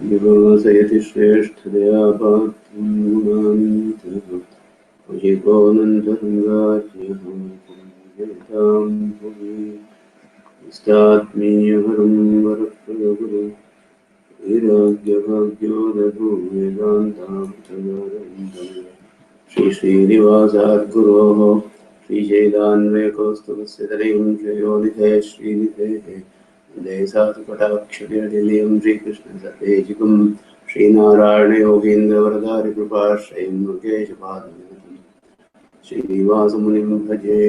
विभासयति श्रेष्ठतया पार्थं गुणान्वितः वशिकोऽनन्तसङ्गात्यः पुण्यतां भुवि निस्तात्मीयहरं वरप्रभुः वैराग्यभाग्यो दधो वेदान्तामृतगारविन्दम् श्रीश्रीनिवासाद्गुरोः श्रीशैलान्वयकौस्तुभस्य तनयं श्रेयोनिधे श्रीनिधेः देसातुकटाक्षनिलयं श्रीकृष्णसतेजिकं श्रीनारायणयोगीन्द्रवरदारिकृपाश्रयं मुकेशपादं श्रीनिवासमुनिं भजे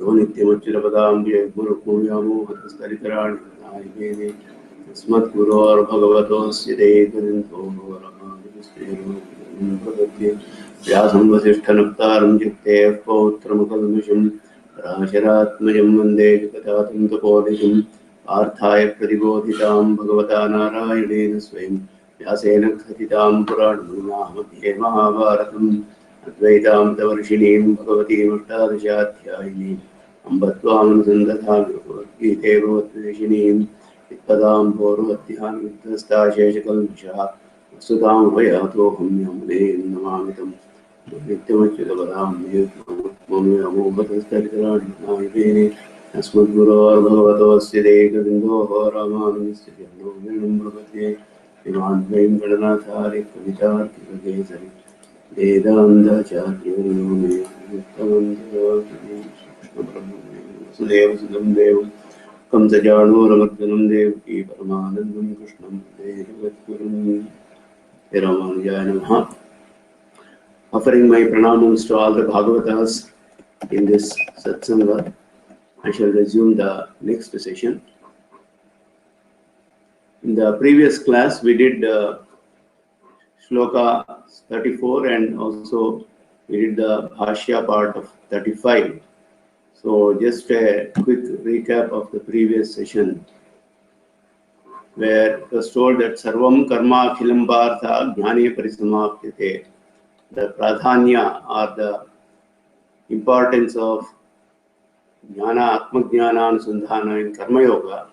यो नित्यमच्युतपदाम्बुजे गुरुभूयामोहतस्तरितराणि नायिकेने तस्मद्गुरोर्भगवतोऽस्य देहिकनिन्तो भवरमादिपुस्तेन व्यासं वसिष्ठनप्तारं चित्तेः पौत्रमुखल्मषं पराशरात्मजं वन्दे जगदातं तपोनिधिं पार्थाय प्रतिबोधितां भगवता नारायणेन स्वयं व्यासेन कथितां पुराणमध्ये महाभारतम् अद्वैतामृतवर्षिणीं भगवतीमष्टादशाध्यायिनीम् अम्ब त्वामनुसन्दधामि भगवद्गीते भगवद्वेषिणीं वित्पदां पौर्वध्यानविध्वस्ताशेषकल्मषः वस्तुतां भयातोऽहं यमुने नमामि तं नित्यमच्युतपदां मोहतस्तरितराणि अस्मद्गुरोर्भगवतोऽस्य देहिकबिन्दोः रामानुजस्य चरणो शरणं प्रपद्ये इमां द्वयं गणनाथार्य कवितार्किककेसरि वेदान्ताचार्यवर्यो मे वसुदेवसुतं देवं कंसचाणूरमर्दनं देवकी परमानन्दं कृष्णं वन्दे जगद्गुरुं rAmAnuja नमः. Offering my pranamams to all the Bhagavatas in this satsanga, I shall resume the next session. In the previous class, we did Shloka 34 and also we did the Bhashya part of 35. So just a quick recap of the previous session, where it was told that Sarvam Karma Akhilam Partha Jnane Parisamapyate. The pradhanya or the importance of jnana, atma jnana anusandhana in karma yoga,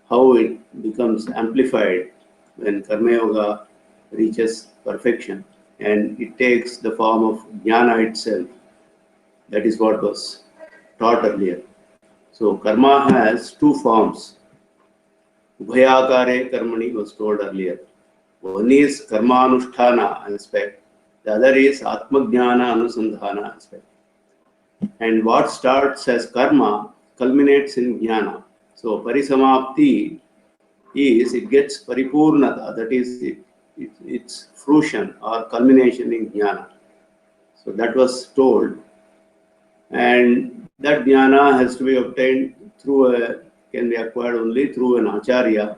how it becomes amplified when karma yoga reaches perfection and it takes the form of jnana itself. That is what was taught earlier. So karma has two forms. Ubhayakare karmani was told earlier. One is karma anusthana aspect, the other is atma jnana anusandhana aspect. And what starts as karma culminates in jnana. So parisamapti is it gets paripurnata, that is its fruition or culmination in jnana. So that was told, and that jnana has to be obtained through can be acquired only through an acharya.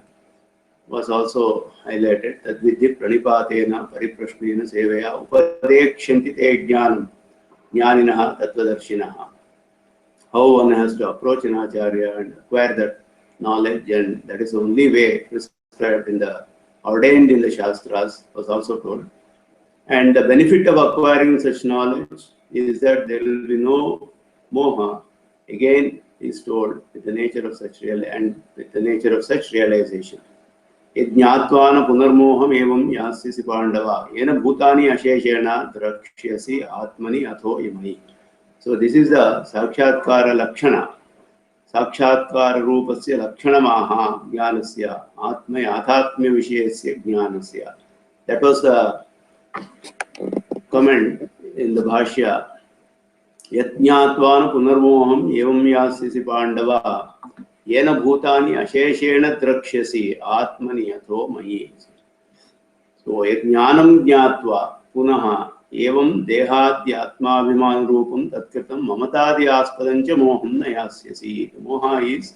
Was also highlighted that vidhi pranipatena pariprashnena sevaya upadekshanti te jnanam jnaninaha tattvadarshinaha. How one has to approach an acharya and acquire that knowledge, and that is the only way prescribed in the ordained in the shastras, was also told. And the benefit of acquiring such knowledge is that there will be no moha. Again is told with the nature of such realization. यज्ञात्वान पुनर्मोहम एवं यास्यसि पांडव येन भूतानि अशेषेण द्रक्ष्यसि आत्मनि अथो यमयि. So this is the साक्षात्कार लक्षण, साक्षात्कार रूपस्य लक्षणमाह ज्ञानस्य आत्म याथात्म्य विषयस्य ज्ञानस्य. That was the comment in the Bhashya. यज्ञात्वान पुनर्मोहम एवं यास्यसि पांडव येन भूतानि अशेषेण द्रक्ष्यसि आत्मनि अथो मयि. So यज्ञानं ज्ञात्वा पुनः एवं देहाद्य आत्माभिमान रूपं तत्कृतं ममतादि आस्पदं च मोहं न यास्यसि. Moha is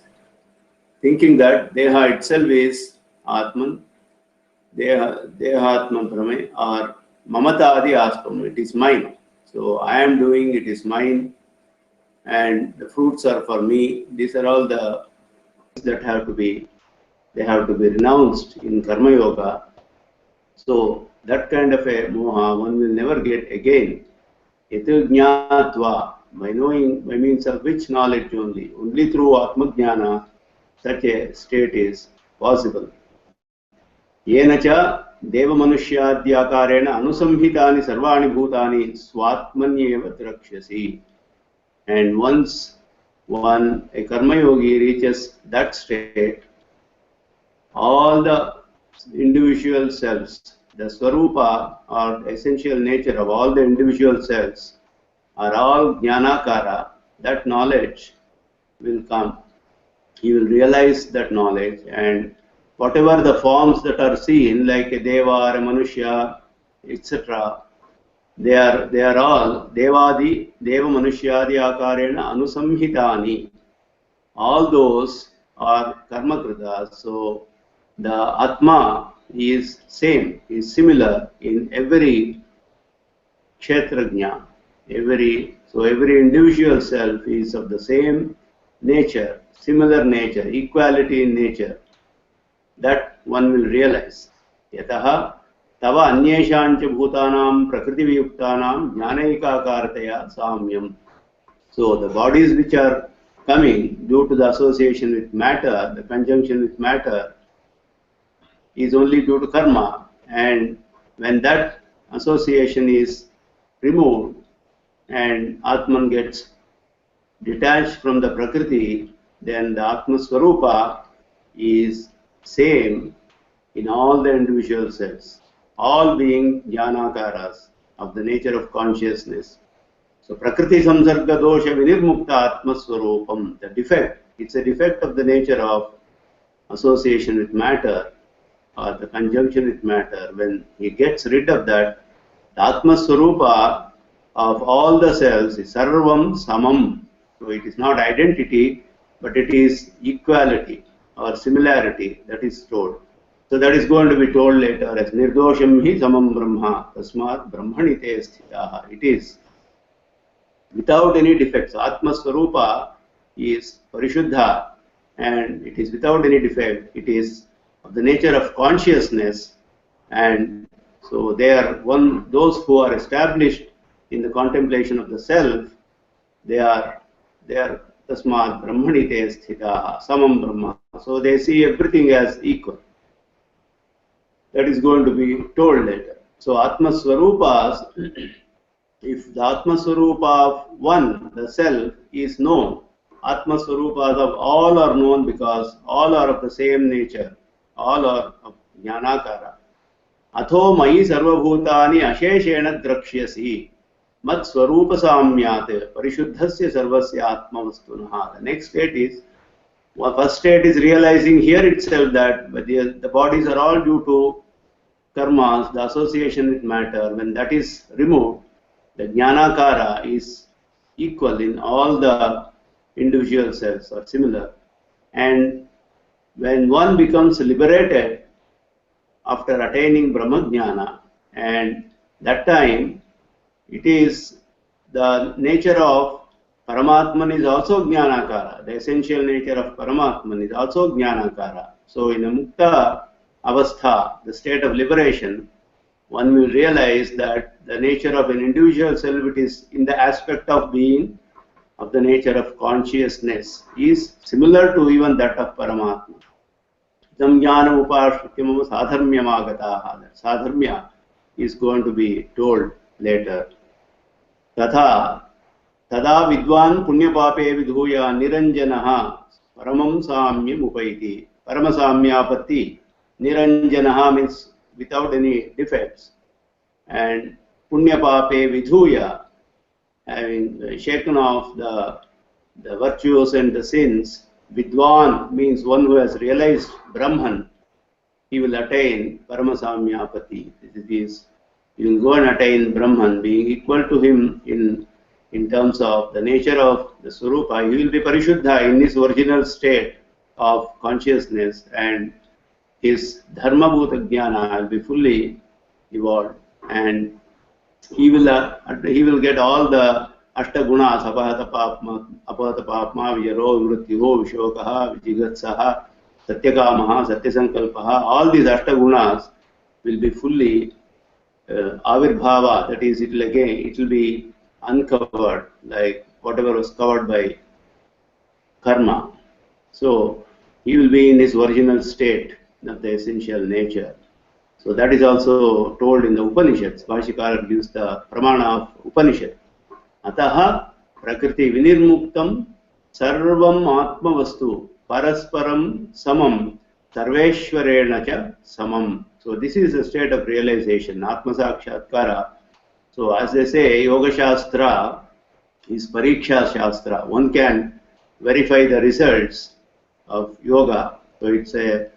thinking that deha itself is atman, dehatman brahme, or mamatadi aspam, it is mine. So I am doing, it is mine, and the fruits are for me. These are all the that have to be renounced in karma yoga. So that kind of a moha one will never get again. Yatu jnatva, by knowing, by means of which knowledge only through atma jnana such a state is possible. येन च देवमनुष्याद्याकारेण अनुसंहितानि सर्वाणि भूतानि स्वात्मन्येव द्रक्ष्यसि. And once a karma yogi reaches that state, all the individual selves, the swarupa or essential nature of all the individual selves are all jnanakara. That knowledge will come. He will realize that knowledge, and whatever the forms that are seen, like a deva or a manusya, etc., they are all devadi, deva manusyadi akarena anusamhitani. All those are karma kritas. So the atma is same, is similar in every kshetrajna. Every individual self is of the same nature, similar nature, equality in nature. That one will realize. Yataha tava anyeshancha bhutanam prakriti viyuktanam jnanaikakartaya samyam. So the bodies which are coming due to the association with matter, the conjunction with matter, is only due to karma. And when that association is removed and Atman gets detached from the Prakriti, then the Atma Swarupa is same in all the individual cells, all being jnanakaras of the nature of consciousness. So Prakriti Samsarga Dosha Vinirmukta Atma Swarupam, the defect, it's a defect of the nature of association with matter or the conjunction with matter. When he gets rid of that, the Atma Swarupa of all the cells is Sarvam Samam. So it is not identity, but it is equality or similarity that is told. So that is going to be told later as Nirdosham hi samam brahma tasmat brahmani te sthitaha. It is without any defects. Atma Swarupa is Parishuddha and it is without any defect. It is of the nature of consciousness, and so they are those who are established in the contemplation of the self, they are tasmat brahmani te sthitaha samam brahma. So they see everything as equal. That is going to be told later. So Atma Swarupas, if the Atma Swarupa of one, the self, is known, Atma Swarupas of all are known because all are of the same nature, all are of jnanakara. Atho mayi sarvabhutani asheshena drakshyasi mat swarupa samyate parishuddhasya sarvasya atma vastunaha. The next state is, first state is realizing here itself that the bodies are all due to karmas, the association with matter. When that is removed, the jnanakara is equal in all the individual cells or similar. And when one becomes liberated after attaining Brahmajnana, and that time it is the nature of Paramatman is also Jnanakara. The essential nature of Paramatman is also Jnanakara. So in a Mukta Avastha, the state of liberation, one will realize that the nature of an individual self, it is in the aspect of being of the nature of consciousness, is similar to even that of Paramatma. Jnanam upashrityam sadharmyamagataha. That sadharmya is going to be told later. Tatha tada vidwan punyapape vidhuya niranjanaha paramam samyam upaiti. Paramasamyapatti. Niranjanaha means without any defects. And punyapape vidhuya, having shaken off the virtues and the sins. Vidwan means one who has realized Brahman. He will attain Paramasamyapati. He will go and attain Brahman, being equal to him in terms of the nature of the Swarupa. He will be Parishuddha in his original state of consciousness, and his Dharma Bhuta Jnana will be fully evolved, and he will get all the Ashtagunas, apahata papma, vyaro, vrityo, vishokaha, vijigatsaha, satyakamaha, satyasankalpaha. All these Ashtagunas will be fully avirbhava, that is, it will be uncovered, like whatever was covered by karma. So he will be in his original state of the essential nature. So that is also told in the Upanishads. Bhashyakara gives the pramana of Upanishad. Ataha prakriti vinirmuktam sarvam atmavastu parasparam samam sarveshwarena cha samam. So this is a state of realization, Atma Sakshatkara. So as they say, Yoga Shastra is Pariksha Shastra. One can verify the results of yoga. So it's a,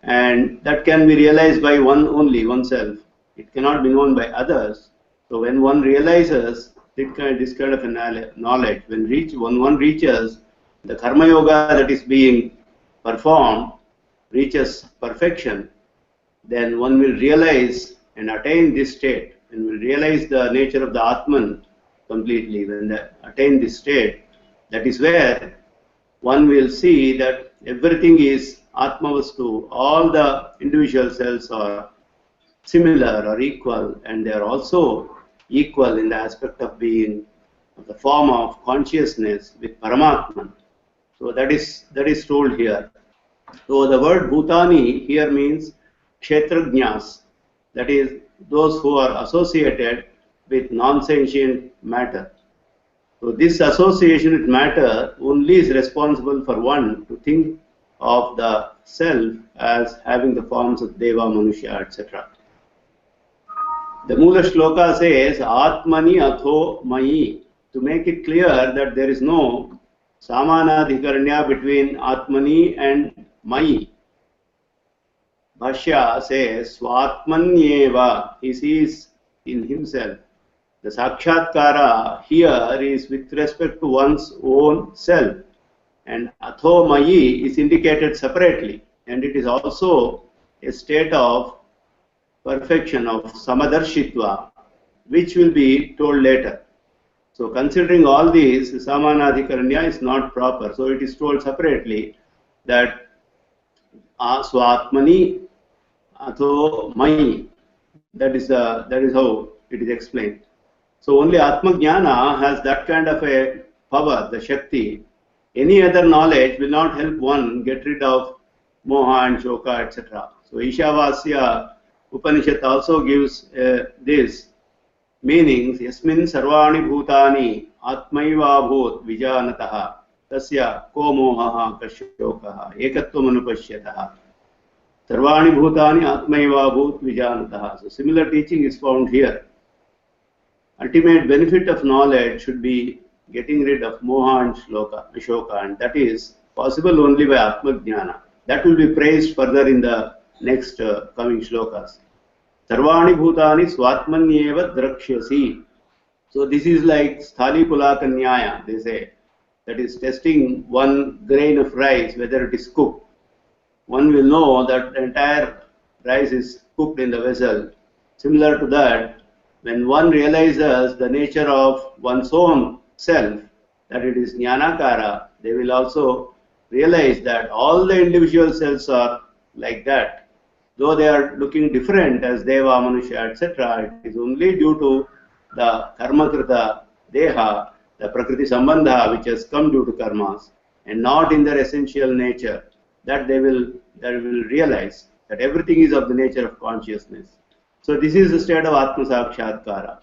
and that can be realized by one only, oneself. It cannot be known by others. So when one realizes this kind of a knowledge, when one reaches the karma yoga that is being performed, reaches perfection, then one will realize and attain this state, and will realize the nature of the Atman completely. When they attain this state, that is where one will see that everything is Atmavastu, all the individual cells are similar or equal, and they are also equal in the aspect of being the form of consciousness with Paramatman. So that is told here. So the word Bhutani here means Kshetrajñas, that is those who are associated with non-sentient matter. So this association with matter only is responsible for one to think of the self as having the forms of Deva, Manusha, etc. The Mula Shloka says, Atmani Atho Mayi, to make it clear that there is no Samanadhikaranya between Atmani and Mayi. Bhashya says, Swatmanyeva, he sees in himself. The Sakshatkara here is with respect to one's own self. And Atho Mayi is indicated separately. And it is also a state of perfection of Samadarshitva, which will be told later. So considering all these, Samanadhikaranya is not proper. So it is told separately that Swatmani Atho Mayi. That is how it is explained. So only Atma Jnana has that kind of a power, the Shakti. Any other knowledge will not help one get rid of Moha and Shoka, etc. So Ishavasya Upanishad also gives this meanings. Yasmin sarvani bhutani atmaiva bhut vijanataha tasya ko mohaha kashokaha ekatvam anupashyataha. Sarvani bhutani atmaiva bhut vijanataha. So similar teaching is found here. Ultimate benefit of knowledge should be getting rid of moha and shoka, and that is possible only by Atma Jnana. That will be praised further in the next coming shlokas. Sarvani bhutani swatmanyeva drakshyasi. So this is like sthali pulaka nyaya, they say. That is testing one grain of rice, whether it is cooked. One will know that the entire rice is cooked in the vessel. Similar to that, when one realizes the nature of one's own self, that it is Jnanakara, they will also realize that all the individual cells are like that. Though they are looking different as Deva, Manusha, etc., it is only due to the Karmakrita Deha, the Prakriti Sambandha, which has come due to karmas, and not in their essential nature, that they will realize that everything is of the nature of consciousness. So this is the state of Atma Sakshatkara.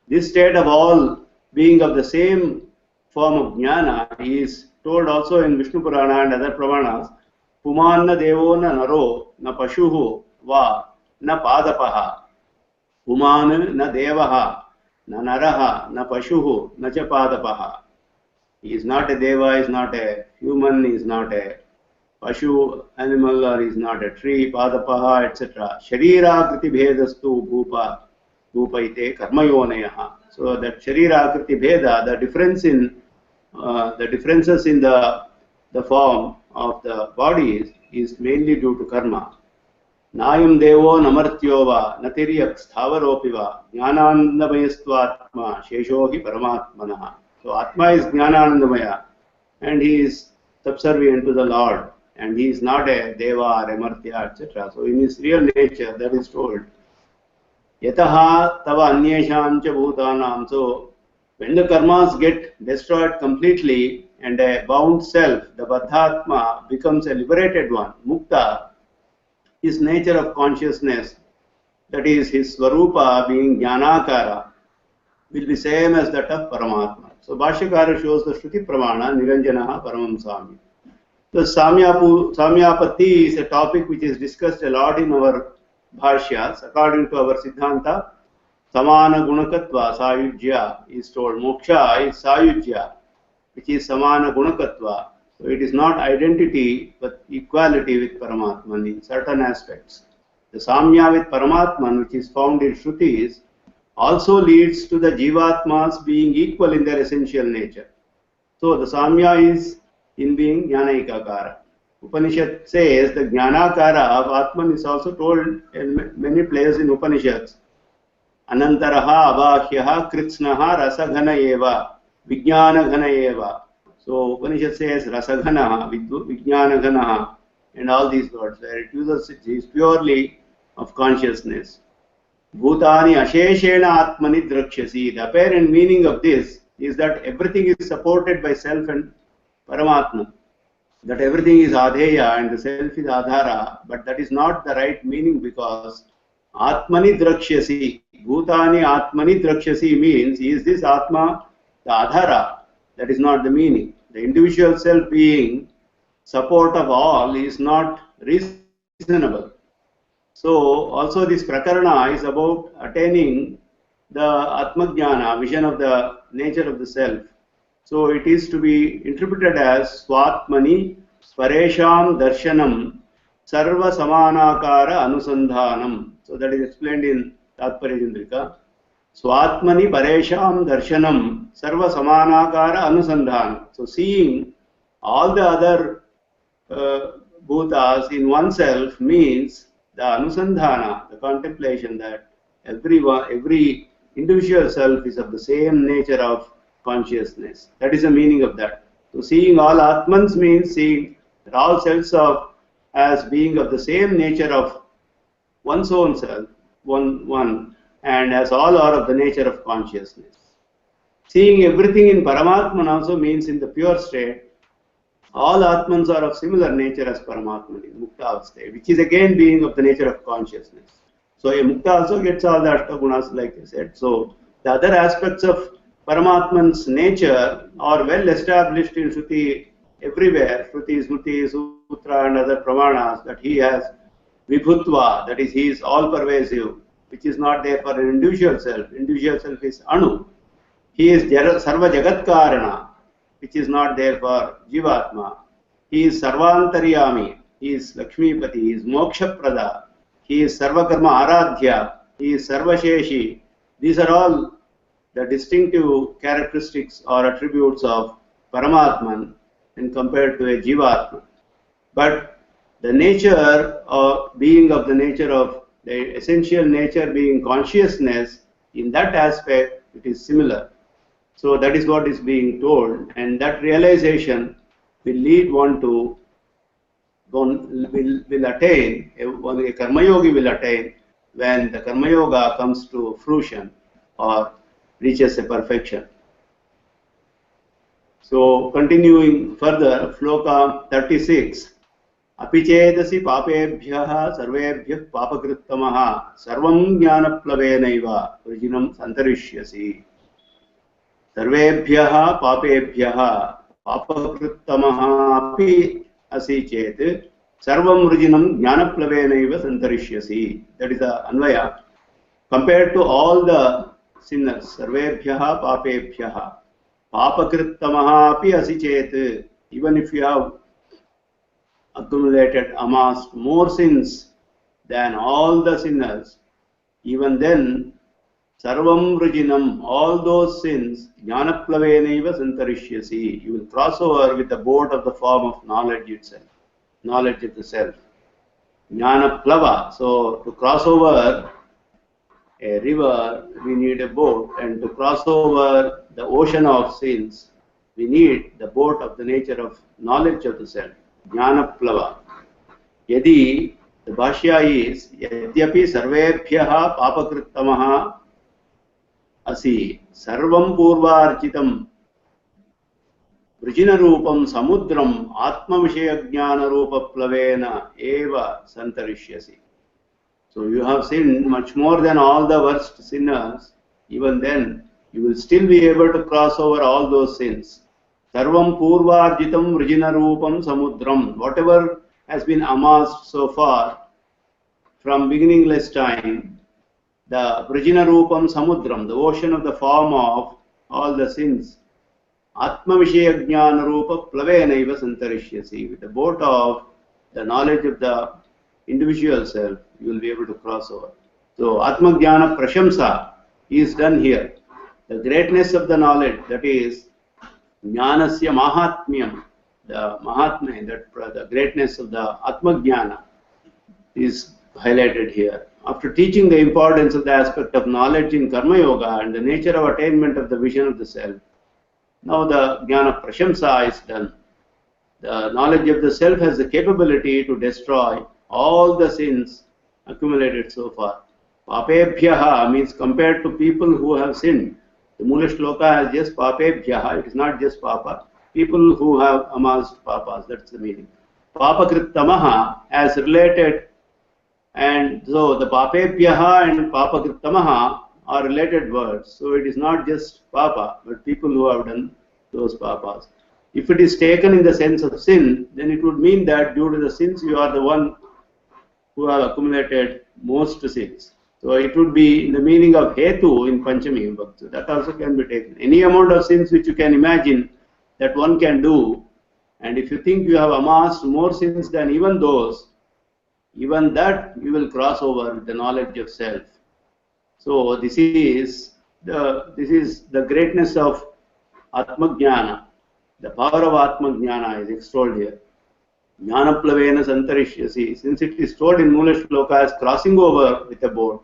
This state of all being of the same form of Jnana is told also in Vishnu Purana and other Pramanas. Pumanna devo na naro na pashuhu va na padapaha. Puman na devaha na naraha na pashuhu na cha padapaha. He is not a deva, he is not a human, he is not a pashu animal, or he is not a tree, padapaha, etc. Sharira kriti bhedastu bhupa bhupaite karmayoneyaha. So that sharira kriti bheda, the differences in the form of the bodies is mainly due to karma. Nayam devo namartyova natiryak sthavaropiva jnanandamayastva sheshohi paramatmanaha. So Atma is jnanandamaya, and he is subservient to the Lord, and he is not a deva or a martya, etc. So in his real nature, that is told. Yataha tava anyesham cha bhutanam. So when the karmas get destroyed completely, and a bound self, the Baddhatma, becomes a liberated one, Mukta, his nature of consciousness that is his Swarupa being Jnanakara, will be same as that of Paramatma. So Bhashyakara shows the Shruti Pramana, Niranjanaha Paramam Samya. The Samyapatti is a topic which is discussed a lot in our Bhashyas. According to our Siddhanta, Samana Gunakatva, Sayujya is told. Moksha is Sayujya, which is Samana Gunakatva. So it is not identity but equality with Paramatman in certain aspects. The Samya with Paramatman, which is found in Shrutis, also leads to the Jivatmas being equal in their essential nature. So the Samya is in being Jnanaikakara. Upanishad says the Jnanakara of Atman is also told in many places in Upanishads. Anantaraha Abhahyaha Kritsnaha Rasaghana Eva Vijnana Ghana Eva. So Upanishad says Rasaghana, Vijnana Ghana, and all these words where it uses it is purely of consciousness. Bhutani Asheshena Atmani Drakshasi. The apparent meaning of this is that everything is supported by self and Paramatma. That everything is Adheya and the self is Adhara, but that is not the right meaning because Atmani Drakshasi. Bhutani Atmani Drakshasi means is this Atma the Adhara? That is not the meaning. The individual self being support of all is not reasonable. So also this Prakarana is about attaining the Atmajnana, vision of the nature of the self. So it is to be interpreted as Swatmani Sparesham Darshanam Sarva Samanakara Anusandhanam. So that is explained in Tatparya Jindrika. Swatmani Paresham Darshanam Sarva Samanakara Anusandhanam. So seeing all the other bhutas in oneself means the Anusandhana, the contemplation that every individual self is of the same nature of consciousness. That is the meaning of that. So seeing all Atmans means seeing that all selves as being of the same nature of one's own self, one, and as all are of the nature of consciousness. Seeing everything in Paramatman also means in the pure state, all Atmans are of similar nature as Paramatman in Mukta state, which is again being of the nature of consciousness. So a Mukta also gets all the Ashtagunas like I said. So the other aspects of Paramatman's nature are well established in Shruti everywhere. Shruti, Smriti, Sutra and other Pramanas that he has Vibhutva, that is he is all pervasive, which is not there for an individual self. Individual self is Anu. He is Sarva Jagat Karana, which is not there for Jivatma. He is Sarvantaryami. He is Lakshmipati. He is Moksha Prada. He is Sarvakarma Aradhya. He is Sarvasheshi. These are all the distinctive characteristics or attributes of Paramatman when compared to a Jivatma. But the nature of being of the nature of the essential nature being consciousness, in that aspect it is similar. So that is what is being told, and that realization will lead one to will attain, a Karma Yogi will attain when the Karma Yoga comes to fruition or reaches a perfection. So continuing further, Shloka 36. Apichedasi papebhyaha sarvebhyah papakrittamaha sarvam jnanaplavyenaiva vrijinam santarishyasi. Sarvebhyaha papebhyaha papakrittamaha api asi chet sarvam vrijinam jnanaplavyenaiva santarishyasi. That is the Anvaya. Compared to all the sinners, sarvebhyaha papebhyaha papakrittamaha api asi chet, even if you have accumulated, amassed more sins than all the sinners, even then, sarvam vrijinam, all those sins, jnanaplavenaiva santarishyasi, you will cross over with the boat of the form of knowledge itself, knowledge of the self. Jnanaplava, so to cross over a river, we need a boat, and to cross over the ocean of sins, we need the boat of the nature of knowledge of the self. Jnanaplava. Yadi, the Bhashya is Yadyapi sarvebhyaha papakrittamaha asi sarvam purvarchitam vrijina rupam samudram atma vishaya jnana rupa plavena eva santarishyasi. So you have sinned much more than all the worst sinners. Even then, you will still be able to cross over all those sins. Sarvam purvarjitam vrijinarupam samudram. Whatever has been amassed so far from beginningless time, the vrijinarupam samudram, the ocean of the form of all the sins, Atma Vishaya Jnana Rupa Plavenaiva Santarishyasi. With the boat of the knowledge of the individual self, you will be able to cross over. So Atma Jnana Prashamsa is done here. The greatness of the knowledge, that is Jnanasya Mahatmyam, the Mahatmya, that the greatness of the Atma Jnana is highlighted here. After teaching the importance of the aspect of knowledge in Karma Yoga and the nature of attainment of the vision of the self, now the Jnana Prashamsa is done. The knowledge of the self has the capability to destroy all the sins accumulated so far. Papebhyaha means compared to people who have sinned. The Mula Shloka has just Papebhyaha, it is not just Papa. People who have amassed Papas, that's the meaning. Papakrittamaha as related, and so the Papebhyaha and Papakrittamaha are related words. So it is not just Papa, but people who have done those Papas. If it is taken in the sense of sin, then it would mean that due to the sins you are the one who have accumulated most sins. So it would be in the meaning of Hetu in Panchami Vibhakti. So that also can be taken. Any amount of sins which you can imagine that one can do, and if you think you have amassed more sins than even those, even that you will cross over with the knowledge of self. So this is the greatness of Atma Jnana. The power of Atma Jnana is extolled here. Jnana Plavena Santarishyasi. Since it is told in Mula Shloka as crossing over with a boat,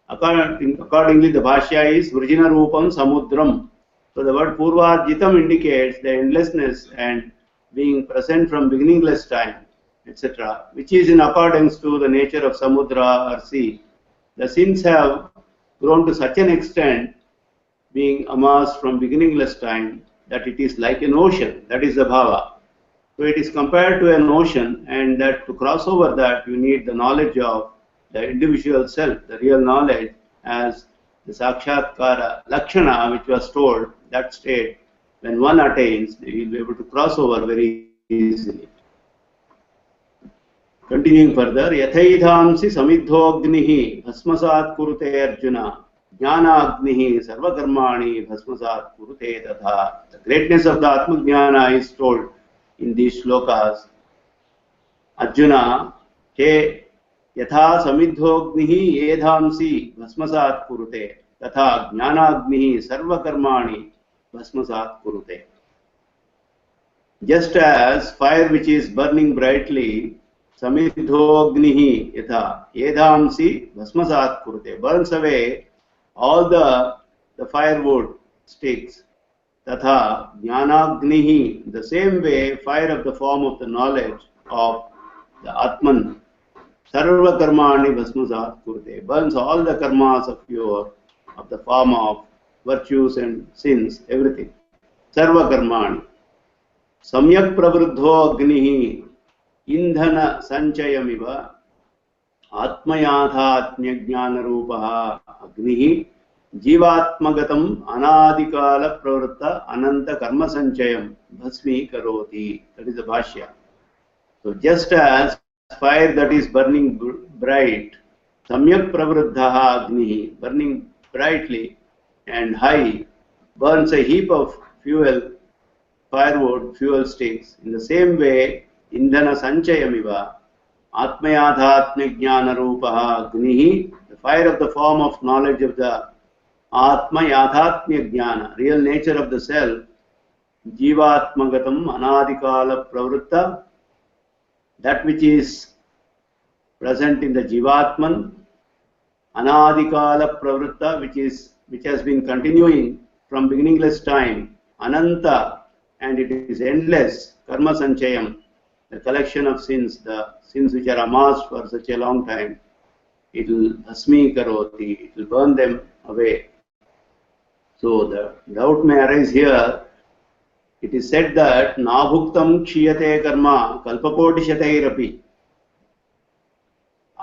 accordingly the Bhashya is Vrijina Rupam Samudram. So the word Purvarjitam indicates the endlessness and being present from beginningless time, etc., which is in accordance to the nature of Samudra or sea. The sins have grown to such an extent, being amassed from beginningless time, that it is like an ocean. That is the bhava. So it is compared to an ocean, and that to cross over that you need the knowledge of the individual self, the real knowledge, as the Sakshatkara Lakshana, which was told, that state, when one attains, he will be able to cross over very easily. Continuing further, Yathaidhamsi Samidhognihi Bhasmasat Kurute Arjuna Jnana-agnihi Sarvakarmani Bhasmasat Kurute Tatha. The greatness of the Atma Jnana is told in these shlokas. Arjuna, He Yatha Samidhognihi Yedhamsi Bhasmasat Kurute Tatha Jnana-agnihi Sarvakarmani Bhasmasat Kurute. Just as fire which is burning brightly, Samidhognihi Yatha Yedhamsi Bhasmasat Kurute, burns away all the firewood sticks. Tatha Jnanagnihi, the same way fire of the form of the knowledge of the Atman, Sarva Karmani Bhasmasat Kurte, burns all the karmas of the form of virtues and sins, everything. Sarva Karmani. Samyak Pravruddho Agnihi Indhana Sanchayamiva Atmayathatmya Jnana Rupaha Agnihi Jivatmagatam Anadikala Pravritta Ananta Karma Sanchayam Bhasmi Karoti. That is the Bhashya. So just as fire that is burning bright, Samyak Pravruddha Agnihi, burning brightly and high, burns a heap of fuel, firewood, fuel sticks. In the same way, Indhana Sanchayamiva Atmayathatmya Jnana Rupaha Agnihi, the fire of the form of knowledge of the Atma Yathatmya Jnana, real nature of the self, Jivatmagatam Anadikala Pravritta, that which is present in the Jivatman, Anadikala Pravritta, which has been continuing from beginningless time, Ananta, and it is endless, Karma Sanchayam, the collection of sins, the sins which are amassed for such a long time, it will Bhasmi Karoti, it will burn them away. So the doubt may arise here. It is said that Nabhuktam Kshiyate Karma Kalpakoti Shatairapi.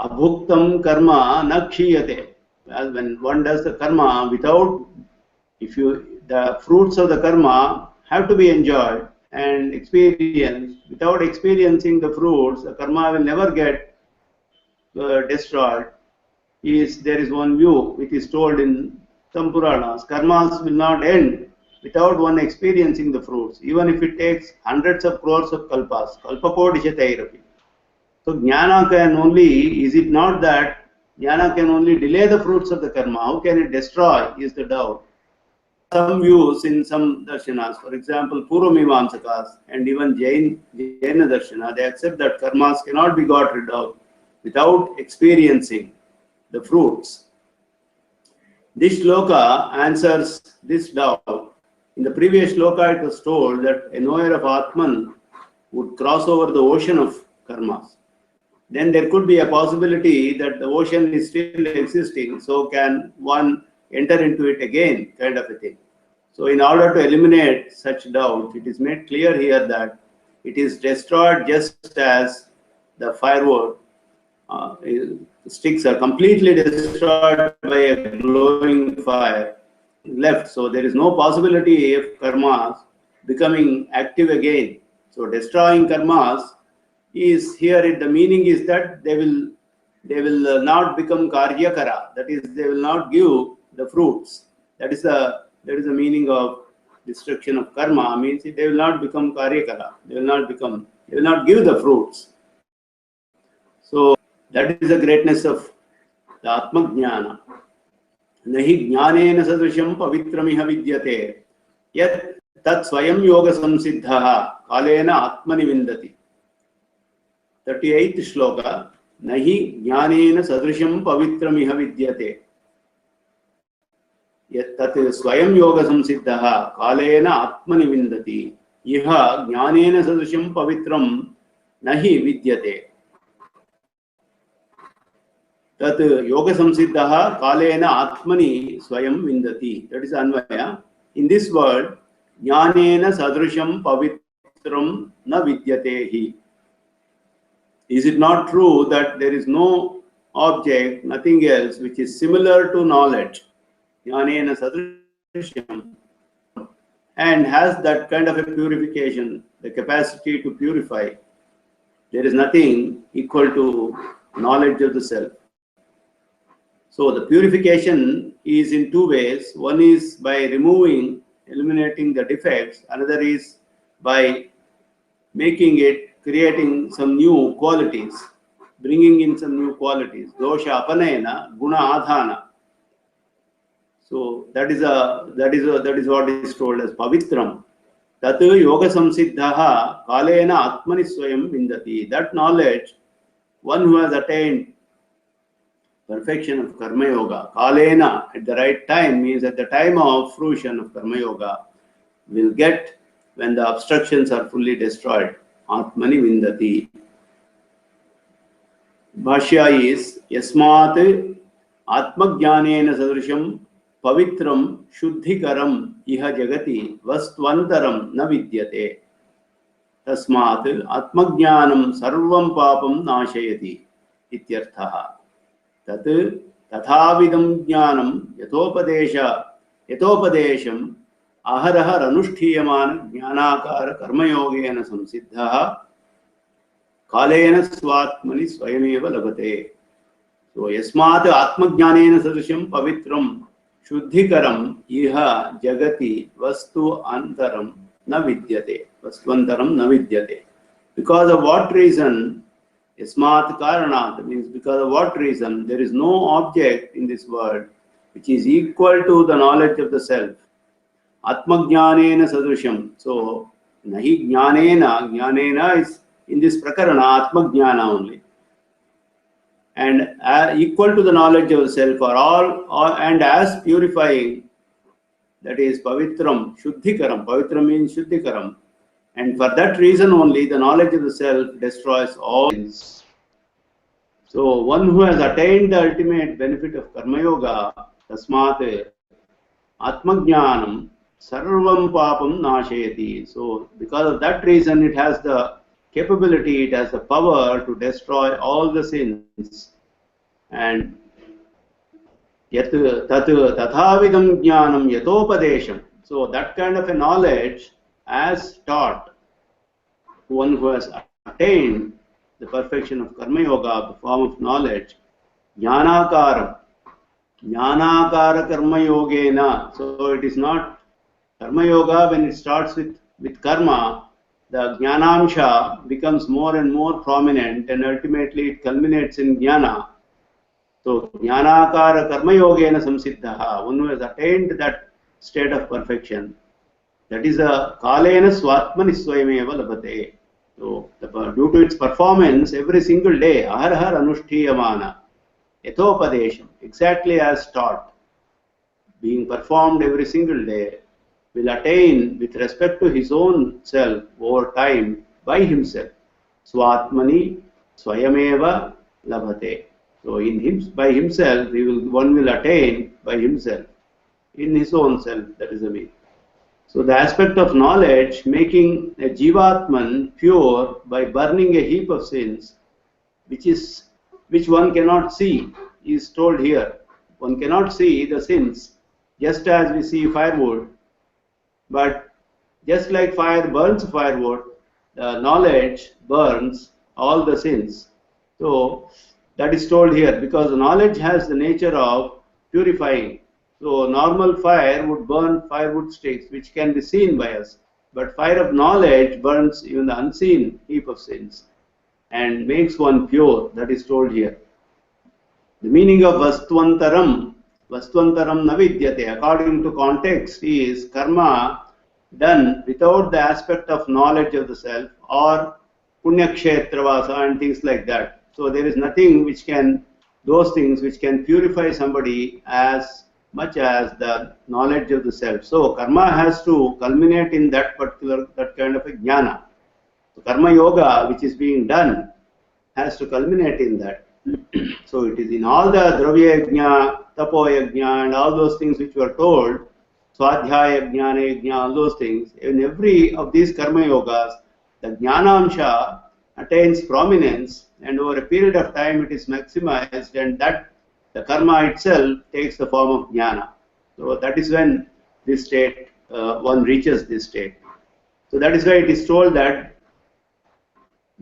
abhuktam karma na kshiyate. As when one does the karma without, the fruits of the karma have to be enjoyed and experienced. Without experiencing the fruits, the karma will never get destroyed. There is one view which is told in some Puranas. Karmas will not end without one experiencing the fruits, even if it takes hundreds of crores of kalpas. Kalpakodishatairapi. So jnana can only, is it not that jnana can only delay the fruits of the karma? How can it destroy is the doubt. Some views in some darshanas, for example, Purvamimamsakas and even Jaina Darshana, they accept that karmas cannot be got rid of without experiencing the fruits. This shloka answers this doubt. In the previous shloka, it was told that a knower of Atman would cross over the ocean of karmas. Then there could be a possibility that the ocean is still existing, so can one enter into it again, kind of a thing. So in order to eliminate such doubt, it is made clear here that it is destroyed just as the firewood sticks are completely destroyed by a glowing fire left. So there is no possibility of karmas becoming active again. So destroying karmas is here, the meaning is that they will not become karyakara, that is, they will not give the fruits. That is the meaning of destruction of karma, means they will not become karyakara, they will not give the fruits. So that is the greatness of the Atmajnana. Nahi jnanena sadrisham pavitramiha vidyate yat tat swayam yoga samsiddhaha kalena atmani vindati. 38th shloka. Nahi jnanena sadrisham pavitramiha vidyate yat tat swayam yoga samsiddhaha kalena atmani vindati. Iha jnanena sadrisham pavitram nahi vidyate. Tat yoga samsiddhaha kalena atmani swayam vindati. That is Anvaya. In this word, jnanena sadrisham pavitram na vidyate hi. Is it not true that there is no object, nothing else, which is similar to knowledge, jnanena sadrisham, and has that kind of a purification, the capacity to purify? There is nothing equal to knowledge of the self. So the purification is in two ways. One is by eliminating the defects. Another is by creating some new qualities, bringing in some new qualities. Dosha apanayana, guna adhana. So that is what is told as pavitram. Tat yoga samsiddhaha kalena atmani swayam vindati. That knowledge, one who has attained perfection of karma yoga, kalena, at the right time, means at the time of fruition of karma yoga, will get when the obstructions are fully destroyed. Atmani vindati. Bhashya is yasmat atmajnanena sadrisham pavitram shuddhikaram iha jagati vastvantaram na vidyate. Tasmat atmajnanam sarvam papam nashayati ityarthaha. Tat tathavidam jnanam yathopadesham aharaha ranushthiyaman jnanakara karmayogena samsiddhaha kalena swatmani swayameva labhate. So yasmat atmajnanena sadrisham pavitram shuddhikaram iha jagati vastuantaram na vidyate. Vastvantaram na vidyate. Because of what reason? Yasmat karanat means because of what reason there is no object in this world which is equal to the knowledge of the self. Atmajnanena sadrisham. So nahi jnanena is in this prakarana atmajnana only. And equal to the knowledge of the self are all and as purifying, that is pavitram, shuddhikaram. Pavitram means shuddhikaram. And for that reason only, the knowledge of the self destroys all sins. So one who has attained the ultimate benefit of karma yoga, tasmat atmajnanam sarvam papam nashayati. So because of that reason, it has the capability, it has the power to destroy all the sins. And yat tat tathavidam jnanam yatopadesham. So that kind of a knowledge as taught to one who has attained the perfection of karma yoga, the form of knowledge, jnanakaram, jnanakara karma yogena. So it is not karma yoga when it starts with karma, the jnanamsha becomes more and more prominent and ultimately it culminates in jnana. So jnanakara karma yogena samsiddhaha, one who has attained that state of perfection, that is a kalena swatmani swayameva labhate. So due to its performance every single day, aharhar anushtiyamana, yathopadesham, exactly as taught, being performed every single day, will attain with respect to his own self over time by himself. Swatmani swayameva labhate. So in him, by himself, one will attain by himself, in his own self, that is the meaning. So the aspect of knowledge, making a jivatman pure by burning a heap of sins, which one cannot see, is told here. One cannot see the sins, just as we see firewood. But just like fire burns firewood, the knowledge burns all the sins. So that is told here, because knowledge has the nature of purifying. So normal fire would burn firewood sticks, which can be seen by us. But fire of knowledge burns even the unseen heap of sins and makes one pure. That is told here. The meaning of vastvantaram navidyate, according to context, is karma done without the aspect of knowledge of the self or punyakshetravasa and things like that. So there is nothing which can, those things which can purify somebody as much as the knowledge of the self. So karma has to culminate in that kind of a jnana. So karma yoga which is being done has to culminate in that. So it is in all the dravya yajna, tapo yajna and all those things which were told, swadhyaya jnana yajna, all those things, in every of these karma yogas, the jnanamsha attains prominence and over a period of time it is maximized, and that the karma itself takes the form of jnana. So that is when this state, one reaches this state. So that is why it is told that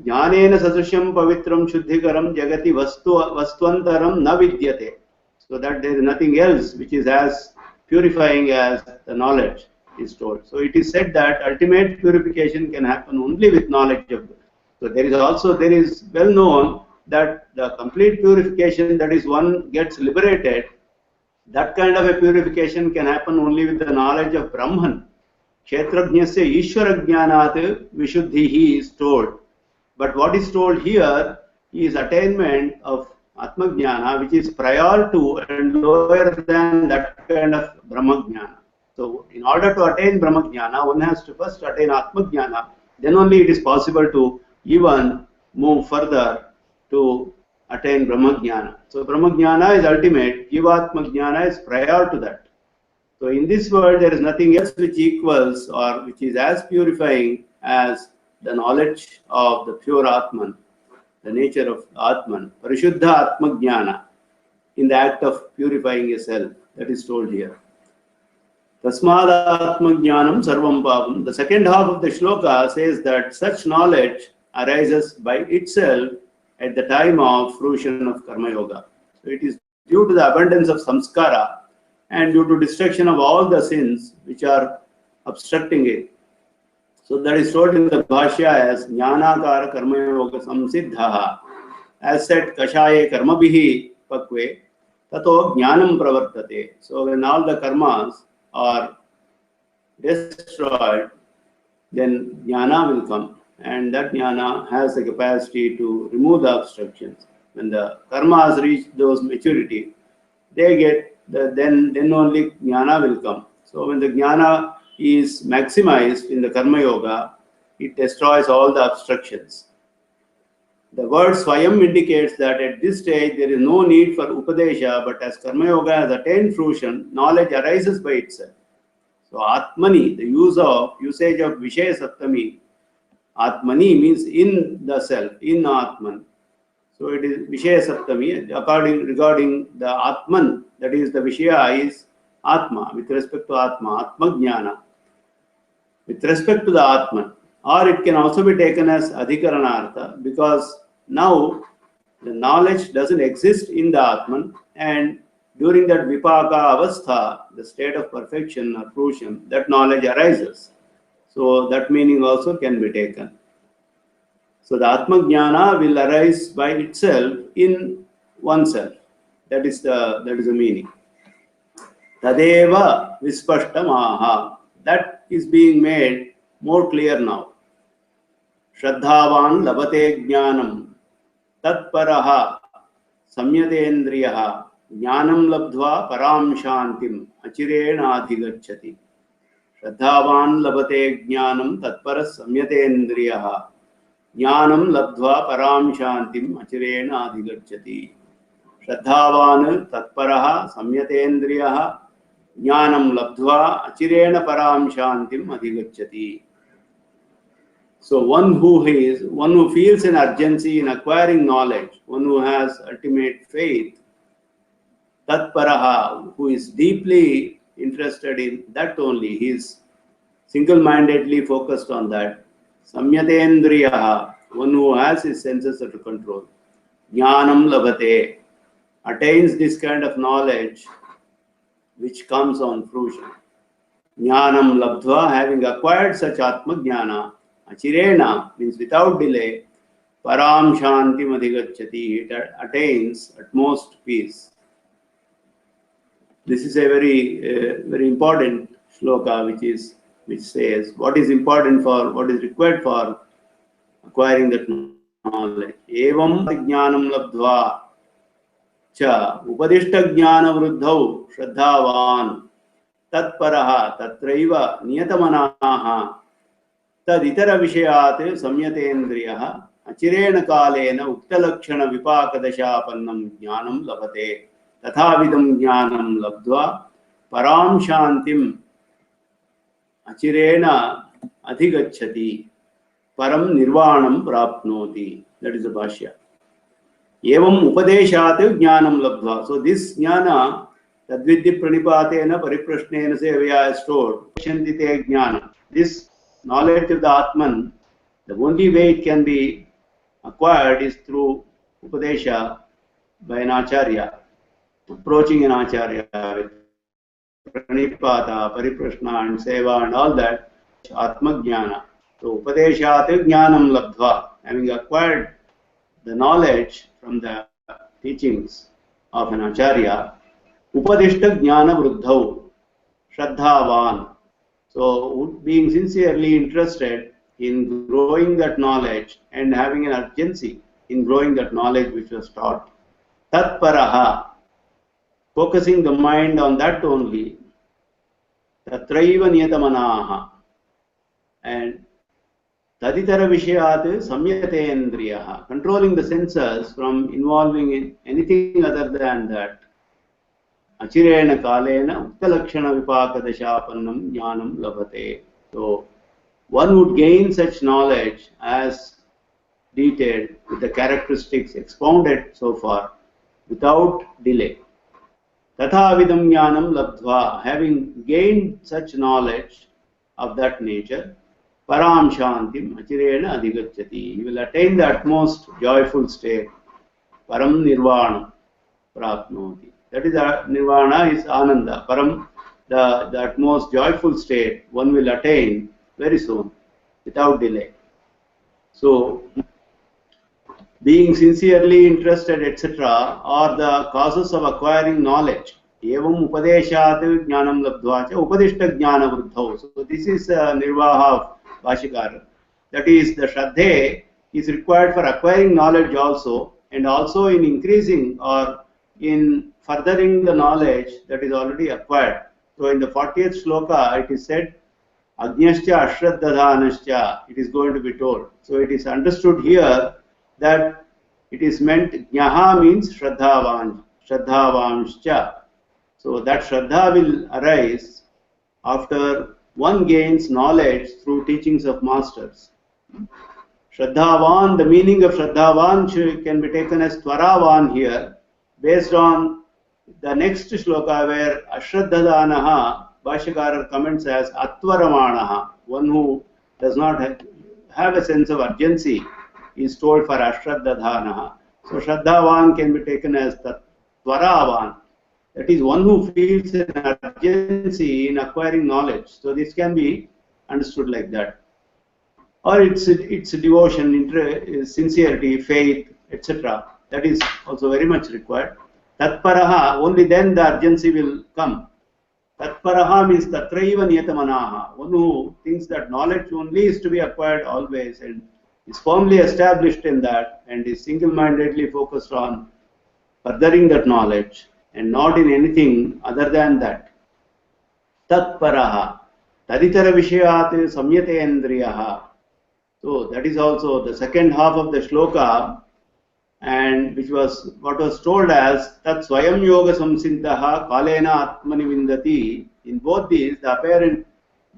jnanena sadrishyam pavitram shuddhikaram jagati vastvantaram na vidyate. So that there is nothing else which is as purifying as the knowledge is told. So it is said that ultimate purification can happen only with knowledge of God. So there is well known that the complete purification, that is one gets liberated, that kind of a purification can happen only with the knowledge of Brahman. Kshetrajnasya Ishvara Jnanat Vishuddhihi is told. But what is told here is attainment of Atma Jnana, which is prior to and lower than that kind of Brahma Jnana. So in order to attain Brahma Jnana, one has to first attain Atma Jnana, then only it is possible to even move further to attain Brahma Jnana. So Brahma Jnana is ultimate, Jivatma Jnana is prior to that. So in this world there is nothing else which equals or which is as purifying as the knowledge of the pure Atman, the nature of Atman, Parishuddha Atma Jnana, in the act of purifying yourself. That is told here. Tasmad Atma Jnanam Sarvam Papam. The second half of the shloka says that such knowledge arises by itself at the time of fruition of Karma Yoga. So it is due to the abundance of samskara and due to destruction of all the sins which are obstructing it. So that is told in the Bhashya as Jnanakara Karma Yoga Samsiddhaha. As said, Kashaye Karmabhihi Pakve Tato Jnanam Pravartate. So when all the karmas are destroyed, then Jnana will come. And that jnana has the capacity to remove the obstructions. When the karmas reach those maturity, they get then only jnana will come. So when the jnana is maximized in the karma yoga, it destroys all the obstructions. The word swayam indicates that at this stage there is no need for upadesha, but as karma yoga has attained fruition, knowledge arises by itself. So atmani, the usage of vishaya saptami, Atmani means in the self, in Atman. So it is Vishaya Saptami. Regarding the Atman, that is the Vishaya is Atma, with respect to Atma, Atma Jnana, with respect to the Atman. Or it can also be taken as Adhikaranartha, because now the knowledge doesn't exist in the Atman, and during that Vipaka Avastha, the state of perfection or fruition, that knowledge arises. So that meaning also can be taken. So the Atma Jnana will arise by itself in oneself. That is the meaning. Tadeva Vispashtamaha. That is being made more clear now. Shraddhavan labate jnanam tatparaha samyatendriyaha jnanam labdhva param shantim achirena adhigacchati. Shraddhavan labate jnanam tatpara samyatendriyaha jnanam labdhva param shantim achirena adhigacchati. Shraddhavan tatparaha samyatendriyaha jnanam labdhva achirena param shantim adhigacchati. So one who feels an urgency in acquiring knowledge, one who has ultimate faith, tatparaha, who is deeply interested in that only, he is single-mindedly focused on that. Samyatendriyaha, one who has his senses under control. Jnanam labate, attains this kind of knowledge which comes on fruition. Jnanam labdhva, having acquired such Atma Jnana, Achirena means without delay, param shantim adhigacchati, it attains utmost peace. This is a very important shloka which says what is important for, what is required for acquiring that knowledge. Evam jnanam labdhva cha upadishta jnana vruddhau shraddhavan tatparaha tatraiva niyatamanaha तदितर विषयात् संयतेन्द्रियः अचिरेण कालेन उक्तलक्षण विपाकदशापन्नं ज्ञानं लभते तथाविधं ज्ञानं लब्ध्वा परां शान्तिम् अचिरेण अधिगच्छति परं निर्वाणं प्राप्नोति. That is the Bhashya. एवं उपदेशात् ज्ञानं लब्ध्वा. So this jnana तद्विद्धि प्रणिपातेन परिप्रश्नेन सेवया is told. Shandite jnana. This knowledge of the Atman, the only way it can be acquired is through Upadesha by an Acharya, approaching an Acharya with Pranipata, Pariprashna and Seva and all that, Atma Jnana. So Upadeshat Jnanam Labdhva, having acquired the knowledge from the teachings of an Acharya, Upadishta Jnana Vruddhau, Shraddhavan. So, being sincerely interested in growing that knowledge and having an urgency in growing that knowledge which was taught. Tatparaha, focusing the mind on that only. Tatraiva niyatamanaha. And taditara vishayat samyatendriyaha, controlling the senses from involving in anything other than that. Achirena kalena uktalakshana vipakadashapannam jnanam labhate. So one would gain such knowledge as detailed with the characteristics expounded so far without delay. Tathavidam jnanam labdhva, having gained such knowledge of that nature, param shantim achirena adhigacchati. He will attain the utmost joyful state. Param nirvanam prapnoti. That is nirvana is ananda. Param, the utmost joyful state one will attain very soon, without delay. So, being sincerely interested, etc., are the causes of acquiring knowledge. Evam upadeshat jnanam labdhva cha upadishta jnana vruddhau. So, this is nirvaha of Bhashyakara. That is, the Shraddha is required for acquiring knowledge also, and also in increasing or in furthering the knowledge that is already acquired. So in the 40th shloka it is said, Ajñascha ashraddhadhanascha, it is going to be told. So it is understood here that it is meant, Jnaha means Shraddhavanscha. So that Shraddha will arise after one gains knowledge through teachings of masters. Shraddhavan, the meaning of Shraddhavan can be taken as Tvaravan here, based on the next shloka where Ashraddhadanaha, Bhashyakara comments as Attvaramanaha, one who does not have a sense of urgency, is told for Ashraddhadanaha. So Shraddhavan can be taken as Tvaravan, that is one who feels an urgency in acquiring knowledge. So this can be understood like that. Or it's devotion, sincerity, faith, etc. That is also very much required. Tatparaha, only then the urgency will come. Tatparaha means tatraiva niyatamanaha, one who thinks that knowledge only is to be acquired always and is firmly established in that and is single-mindedly focused on furthering that knowledge and not in anything other than that. Tatparaha, taditara vishayat samyatendriyaha. So that is also the second half of the shloka, and which was what was told as Tat Swayam Yoga Samsintaha Kalena Atmani Vindati. In both these, the apparent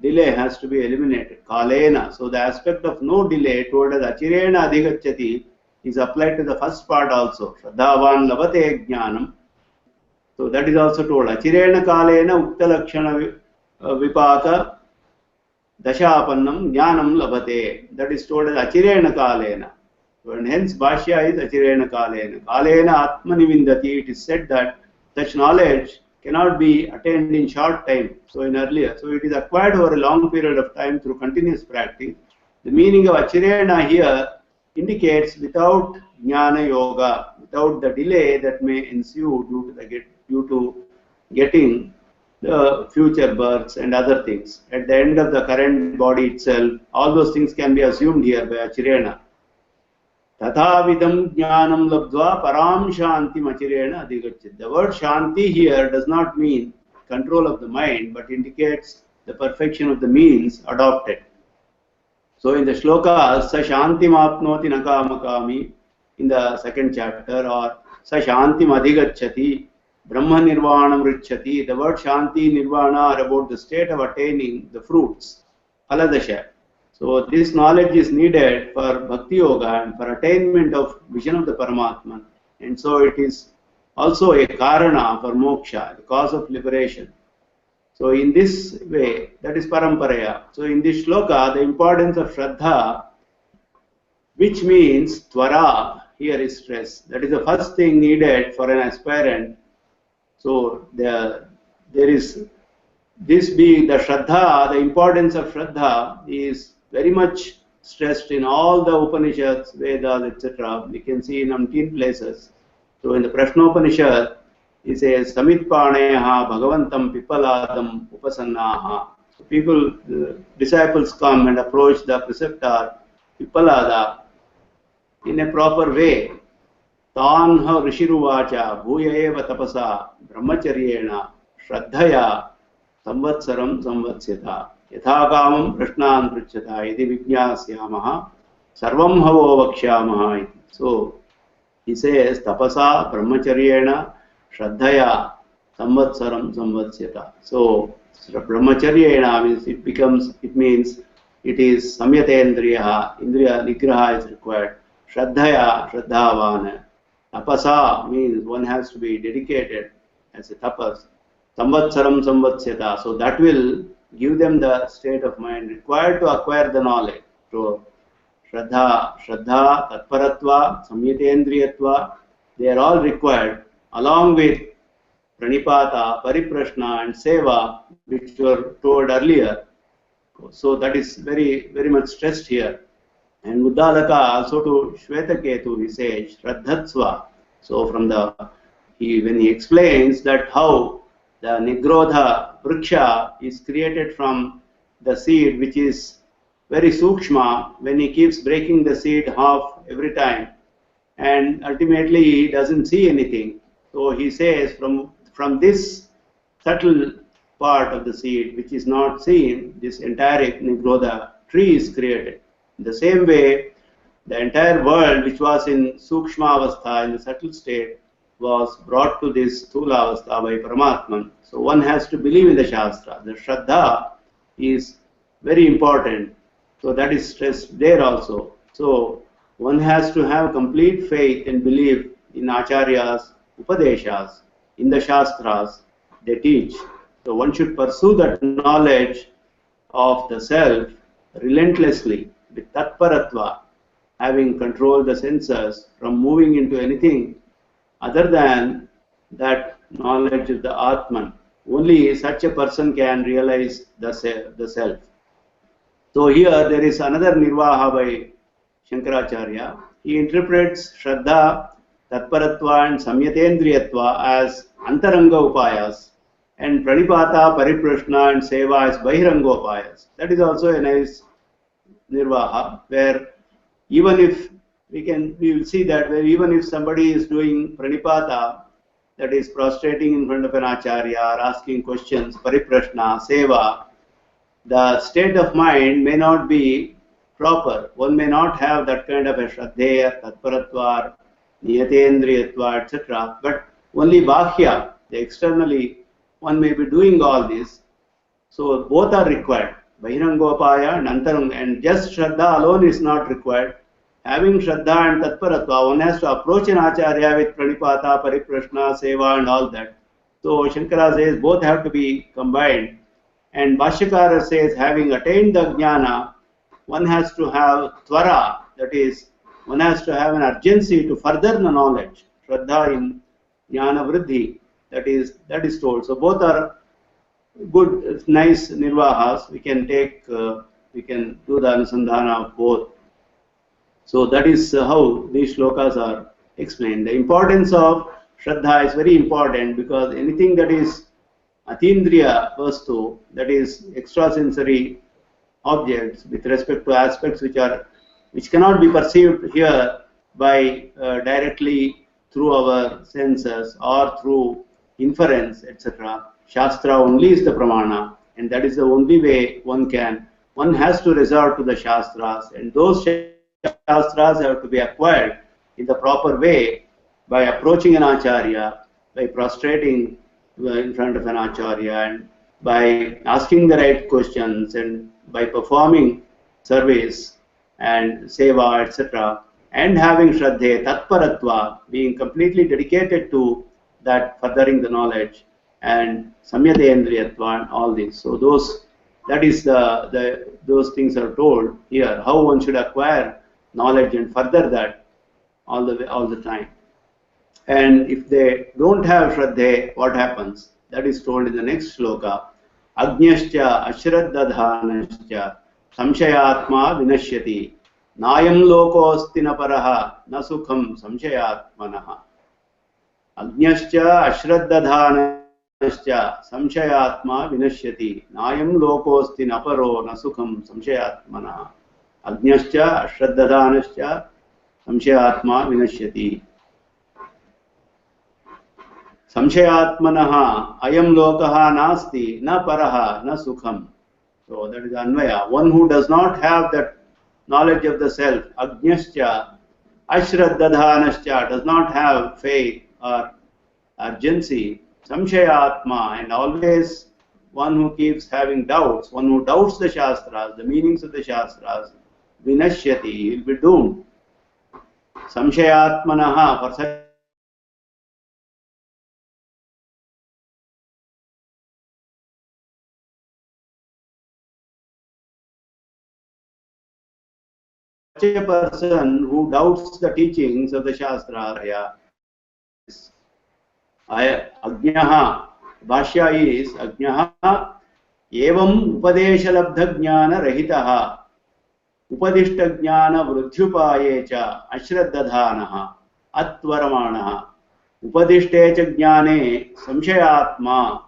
delay has to be eliminated. Kalena. So the aspect of no delay told as Achirena Adhigacchati is applied to the first part also. Shraddhavan Labate Jnanam. So that is also told. Achirena Kalena Uktalakshana Vipaka Dashapannam Jnanam Labate. That is told as Achirena Kalena. So, and hence Bhashya is Achirena Kalena. Kalena Atmani Vindati. It is said that such knowledge cannot be attained in short time. So in earlier. So it is acquired over a long period of time through continuous practice. The meaning of Achirena here indicates without Jnana Yoga, without the delay that may ensue due to getting the future births and other things. At the end of the current body itself, all those things can be assumed here by Achirena. Tathavidam jnanam labdva param shantim achirena adhigacchati. The word shanti here does not mean control of the mind, but indicates the perfection of the means adopted. So in the shloka, sa shantim apnoti nakamakami in the second chapter, or sa shantim adhigacchati, brahma nirvanam richati. The word shanti, nirvana are about the state of attaining the fruits, phaladasha. So this knowledge is needed for bhakti yoga and for attainment of vision of the Paramatman. And so it is also a karana for moksha, the cause of liberation. So in this way, that is paramparaya. So in this shloka, the importance of Shraddha, which means tvara, here is stress. That is the first thing needed for an aspirant. So there is this being the Shraddha, the importance of Shraddha is very much stressed in all the Upanishads, Vedas, etc. We can see in umpteen places. So in the Prashnopanishad, it says Samitpaneha Bhagavantam Pipaladam Upasannaha. So people, disciples come and approach the preceptor Pipalada in a proper way. Tanha Rishiruvacha Bhuyaeva Tapasa Brahmacharyena Shraddhaya Samvatsaram Samvatsyata Yathakamam Prashnan Prichyata Iti Vijñāsyamaha Sarvam Havo Vakshyamaha. So he says Tapasa Brahmacharyena Shraddhaya Samvatsaram Samvatsyata. So Brahmacharyena means it means it is Samyatendriya, Indriya Nigraha is required. Shraddhaya, Shraddhavana. Tapasa means one has to be dedicated as a tapas. Samvatsaram Samvatsyata. So that will give them the state of mind required to acquire the knowledge. So Shraddha, Tatparatva, Samyatendriyatva, they are all required along with Pranipata, Pariprashna and Seva, which were told earlier. So that is very, very much stressed here. And Uddalaka also to Shvetaketu, he says Shraddhatsva. So from when he explains that how the Nigrodha Vriksha is created from the seed, which is very sukshma, when he keeps breaking the seed half every time, and ultimately he doesn't see anything. So he says from this subtle part of the seed, which is not seen, this entire Nigrodha tree is created. In the same way, the entire world, which was in Sukshma Avastha, in the subtle state, was brought to this Sthula Avastha by Paramatman. So one has to believe in the Shastra. The Shraddha is very important. So that is stressed there also. So one has to have complete faith and belief in Acharyas, Upadeshas, in the Shastras they teach. So one should pursue that knowledge of the self relentlessly with tatparatva, having controlled the senses from moving into anything other than that knowledge of the Atman. Only such a person can realize the self. So here there is another Nirvaha by Shankaracharya. He interprets Shraddha, Tatparatva and Samyatendriyatva as Antaranga Upayas and Pranipata, Pariprashna and Seva as Bahiranga Upayas. That is also a nice Nirvaha where even if we will see that where even if somebody is doing Pranipata, that is prostrating in front of an Acharya or asking questions, Pariprashna, Seva, the state of mind may not be proper. One may not have that kind of a Shraddheya, Tatparatva, Niyatendriyatva, etc. But only Bhashya, externally, one may be doing all this. So both are required. Bahirangopaya and Antaranga. And just Shraddha alone is not required. Having Shraddha and Tatparatva, one has to approach an Acharya with Pranipata, Pariprashna, Seva and all that. So Shankara says both have to be combined. And Bhashyakara says, having attained the jnana, one has to have tvara, that is, one has to have an urgency to further the knowledge. Shraddha in jnana vriddhi, that is told. So both are good, nice nirvahas. We can we can do the anusandhana of both. So that is how these shlokas are explained. The importance of Shraddha is very important because anything that is Atindriya vastu, that is extrasensory objects with respect to aspects which cannot be perceived here by directly through our senses or through inference, etc. Shastra only is the pramana, and that is the only way one has to resort to the Shastras, and those Shastras have to be acquired in the proper way by approaching an Acharya, by prostrating in front of an Acharya, and by asking the right questions, and by performing service and seva, etc., and having Shraddhe, Tatparatva, being completely dedicated to that furthering the knowledge, and Samyatendriyatva and all this. So those things are told here, how one should acquire knowledge and further that all the time. And if they don't have Shraddhe, what happens? That is told in the next shloka. Agnyascha ashraddadhanascha samshayatma vinashyati nayam lokosti na paraha na sukham samshayatmanaha. Agnyascha ashraddadhanascha samshayatma vinashyati nayam lokosti na paro na sukham samshayatmanaha. Agnyascha ashraddadhanascha samshayatma vinashyati. Samshayatmanaha ayam lokaha nasti na paraha na sukham. So that is Anvaya. One who does not have that knowledge of the self, Agnyascha, Ashraddadhanascha, does not have faith or urgency, Samshayatma, and always one who keeps having doubts, one who doubts the Shastras, the meanings of the Shastras, Vinashyati, he will be doomed. Samshayatmanaha, for such a person who doubts the teachings of the Shastra, Agnaha, Bhashya is Agnaha, Evam Upadeshalabdha Jnana Rahitaha, Upadishta Jnana Vruddhyupayecha, Ashraddadhanaha, Atvaramanaha, Upadishtecha Jnane, Samshayatma,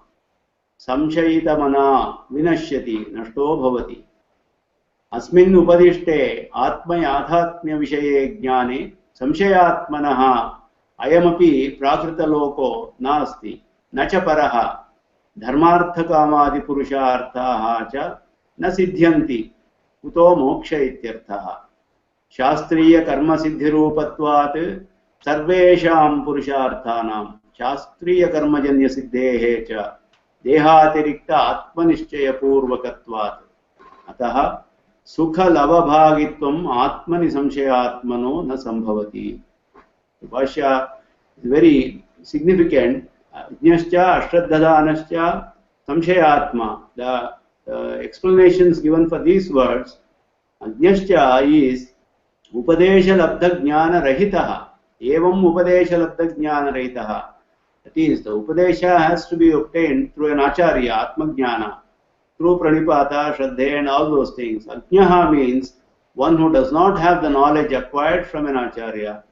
Samshayitamana, Vinashyati, Nashto Bhavati. अस्मिन् उपदिष्टे आत्मयाथात्म्य विषये ज्ञाने संशयात्मनः अयमपि प्राकृतलोको नास्ति न च परः धर्मार्थकामादिपुरुषार्थाः च न सिद्ध्यन्ति कुतो मोक्ष इत्यर्थः शास्त्रीयकर्मसिद्धिरूपत्वात् सर्वेषां पुरुषार्थानां शास्त्रीयकर्मजन्यसिद्धेः च देहातिरिक्त आत्मनिश्चयपूर्वकत्वात् अतः sukha lavabhagitvam atmani samshayatmano na sambhavati. Bhashya is very significant. Ajnascha, ashraddhadanascha, samshayatma. The explanations given for these words, Ajnascha is upadesha labdha jnana rahitaha. Evam upadesha labdha jnana rahitaha. That is, the upadesha has to be obtained through an acharya, atmajnana, through pranipata, shraddha and all those things. Ajnaha means one who does not have the knowledge acquired from an acharya,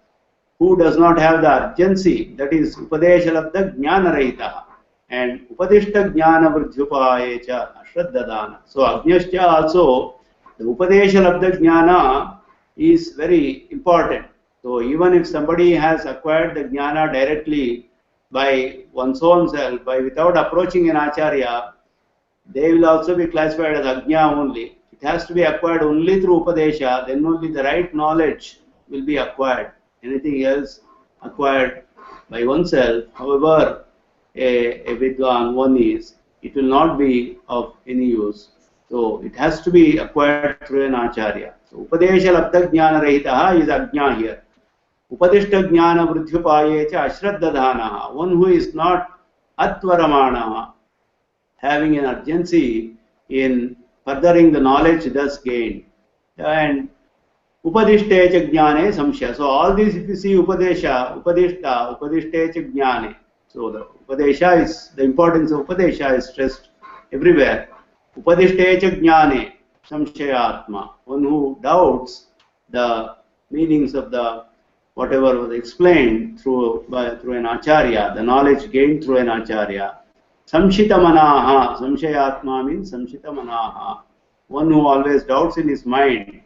who does not have the urgency, that is upadesha labdha jnana rahitaha. And upadishta jnana vridhyupayecha ashraddhadana. So ajnascha also, the upadesha labdha jnana is very important. So even if somebody has acquired the jnana directly by one's own self, by without approaching an acharya, they will also be classified as ajna only. It has to be acquired only through upadesha, then only the right knowledge will be acquired. Anything else acquired by oneself, however a vidwan one is, it will not be of any use. So it has to be acquired through an acharya. So upadesha labdha jnana rahitaha is ajna here. Upadishta jnana vridhyupaye cha ashraddhadhanaha, one who is not atvaramanaha, having an urgency in furthering the knowledge thus gained. And upadishte cha jnane samshaya. So all these, if you see upadesha, upadishta, upadishte cha jnane. So the upadesha is, the importance of upadesha is stressed everywhere. Upadishte cha jnane samshayatma, one who doubts the meanings of the whatever was explained through an acharya, the knowledge gained through an acharya. Samshita manaha, samshayatma means samshita manaha, one who always doubts in his mind.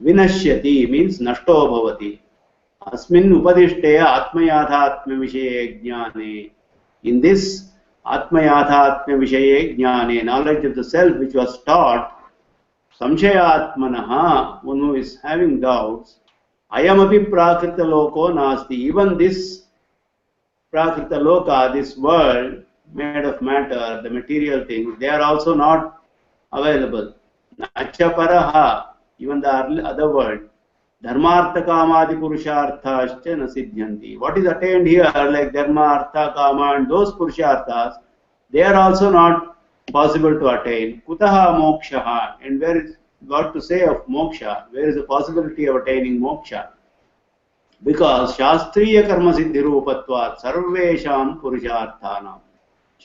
Vinashyati means nashto bhavati. Asmin upadishte atmayathatma vishaye jnane. In this atmayathatma vishaye jnane, knowledge of the self which was taught, samshayatmanaha, one who is having doubts, ayamapi prakrita loko nasti, even this prakrita loka, this world made of matter, the material things, they are also not available. Nacha paraha, even the other world, dharmartha kamadi purusharthascha na siddhyanti. What is attained here, like dharma, artha, kama and those purusharthas, they are also not possible to attain. Kutaha mokshaha, and where is what to say of moksha? Where is the possibility of attaining moksha? Because shastriya karma siddhi rupatvat sarvesham purusharthanam.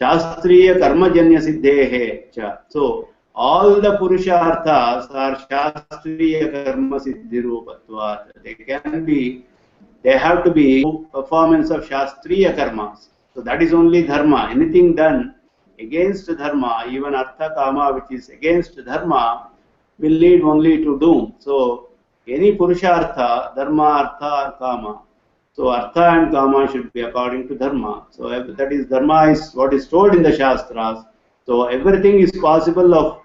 Shastriya karma janya siddhehe cha. So all the purusharthas are shastriya karma siddhi rupatvat. They have to be performance of shastriya karmas. So that is only dharma. Anything done against dharma, even artha kama, which is against dharma, will lead only to doom. So any purushartha, dharma, artha, or kama. So artha and kama should be according to dharma. So that is, dharma is what is told in the shastras. So everything is possible of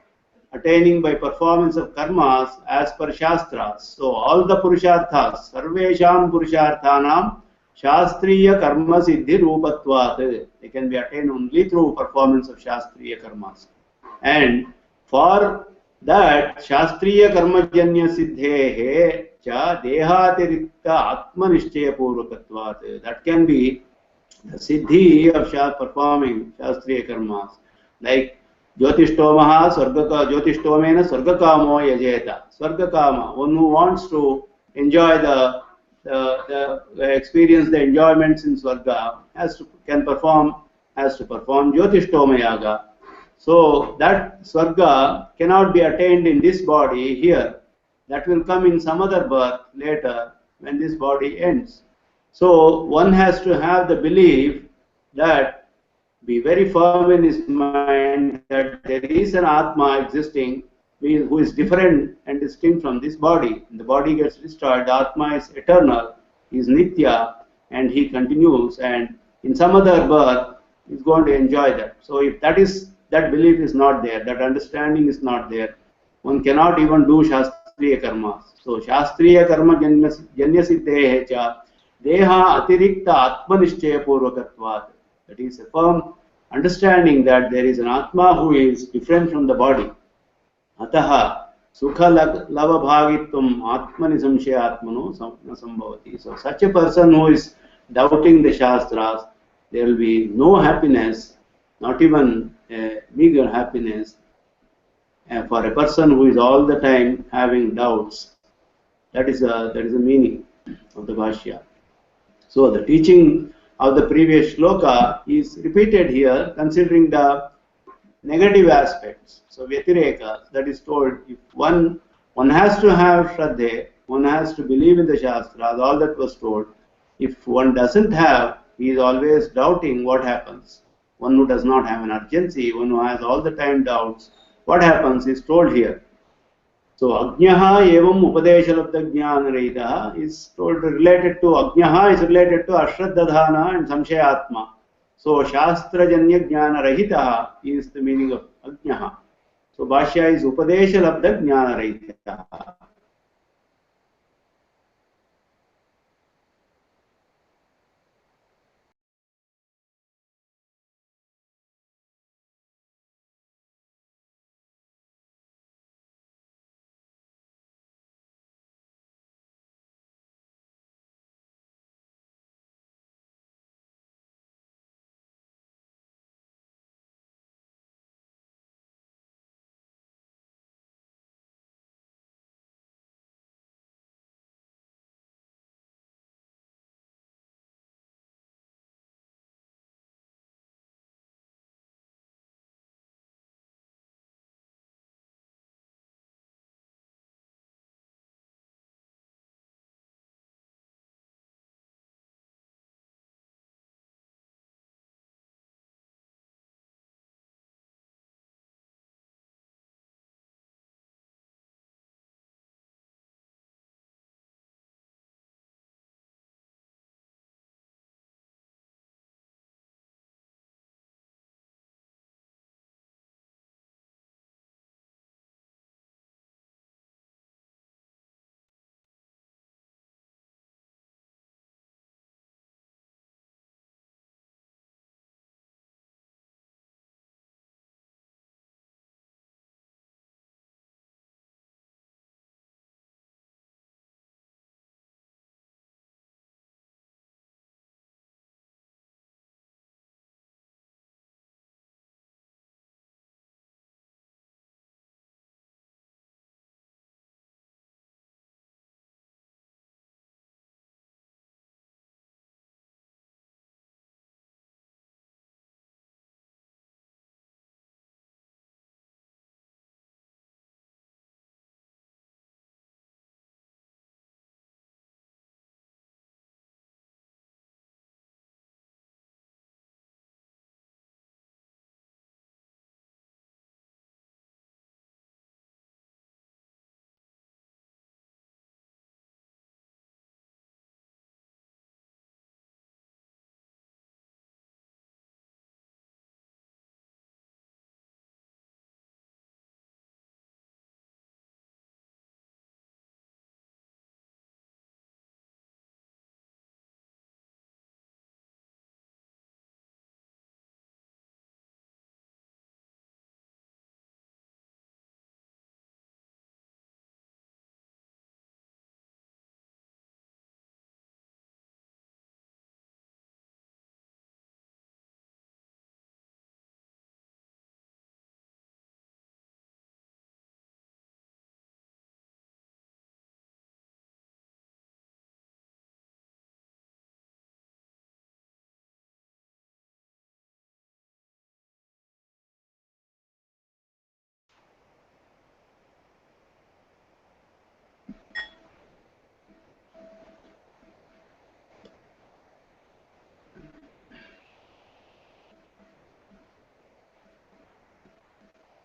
attaining by performance of karmas as per shastras. So all the purusharthas, sarvesham purusharthanam shastriya karma siddhi rupatvat, they can be attained only through performance of shastriya karmas. And for that shastriya karma janya siddhehe cha dehatirikta atmanishchaya purvakatvat, that can be the siddhi of performing shastriya karmas, like jyotishtomaha jyotishtomena swargakamo yajeta. Swargakama, one who wants to enjoy the experience the enjoyments in swarga, has to perform jyotishtoma yaga. So that swarga cannot be attained in this body here. That will come in some other birth later when this body ends. So one has to have the belief, that be very firm in his mind, that there is an Atma existing who is different and distinct from this body. When the body gets destroyed, the Atma is eternal, he is Nitya, and he continues, and in some other birth he is going to enjoy that. So if that belief is not there, that understanding is not there, one cannot even do shastriya karmas. So shastriya karma janya siddhehe cha deha atirikta atmanishchaya purvakatvat. That is a firm understanding that there is an Atma who is different from the body. Ataha Sukha lava bhagitvam atmani samshayatmano na sambhavati. So such a person who is doubting the Shastras, there will be no happiness, not even a meager happiness. And for a person who is all the time having doubts, that is the meaning of the Bhashya. So the teaching of the previous shloka is repeated here, considering the negative aspects. So Vyatireka, that is told, if one has to have Shraddha, one has to believe in the Shastras, all that was told. If one doesn't have, he is always doubting, what happens? One who does not have an urgency, one who has all the time doubts, what happens is told here. So Ajnaha evam upadeshalabdha jnanarahitaha is told, related to Ajnaha is related to Ashraddhadhana and Samshayatma. So Shastrajanya Jnanarahitaha is the meaning of Ajnaha. So Bhashya is Upadeshalabdha Jnanarahitaha.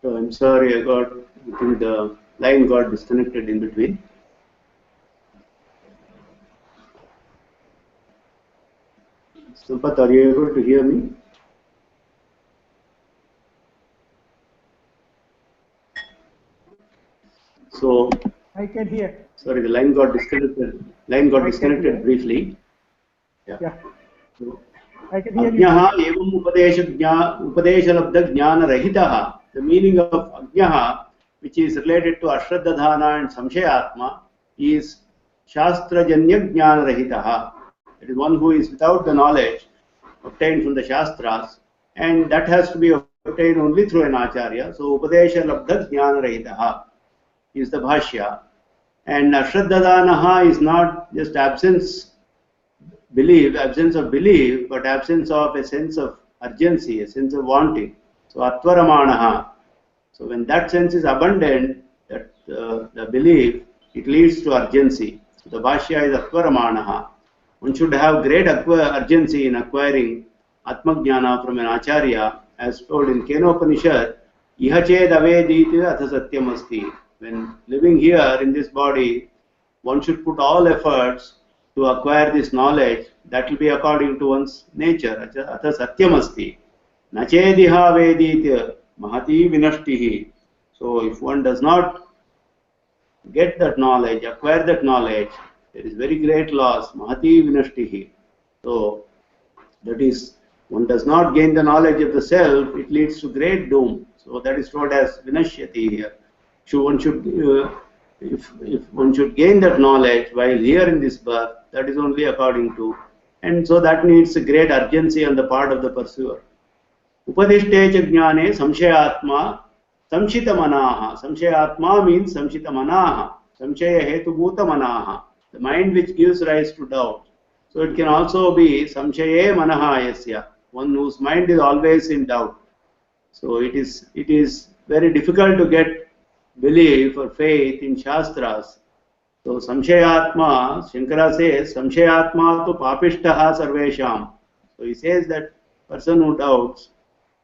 So I'm sorry, I think the line got disconnected in between. Sampath, are you able to hear me? So I can hear. Sorry, the line got disconnected. Briefly. Yeah. So, I can hear you. Ajnaha evam upadeshalabdha jnana rahitaha. The meaning of Ajnaha, which is related to Ashraddhadhana and Samshayatma, is Shastrajanya Jnana Rahitaha. It is one who is without the knowledge obtained from the Shastras, and that has to be obtained only through an Acharya. So Upadesha Labdha Jnana Rahitaha is the Bhashya. And Ashraddhadhanaha is not just absence of belief, but absence of a sense of urgency, a sense of wanting. So Atvaramanaha. So when that sense is abundant, that the belief, it leads to urgency. So the Bhashya is Atvaramanaha. One should have great urgency in acquiring Atmajnana from an Acharya, as told in Kenopanishad, Iha ched avediti atha satyam asti. When living here in this body, one should put all efforts to acquire this knowledge. That will be according to one's nature. Atha satyam asti. Nachediha vediti mahati vinashtihi. So if one does not get that knowledge, acquire that knowledge, there is very great loss. Mahati vinashtihi. So that is, one does not gain the knowledge of the self, it leads to great doom. So that is told as vinashyati here. So one should, if one should gain that knowledge while here in this birth, that is only according to, and so that needs a great urgency on the part of the pursuer. Upadishte jnane samshayatma samshita manaha. Samshayatma means samshita manaha. Samshaya hetu bhuta manaha. The mind which gives rise to doubt. So it can also be samshaye manaha yasya, one whose mind is always in doubt. So it is very difficult to get belief or faith in Shastras. So samshayatma, Shankara says, samshayatma tu papishtaha sarvesham. So he says that person who doubts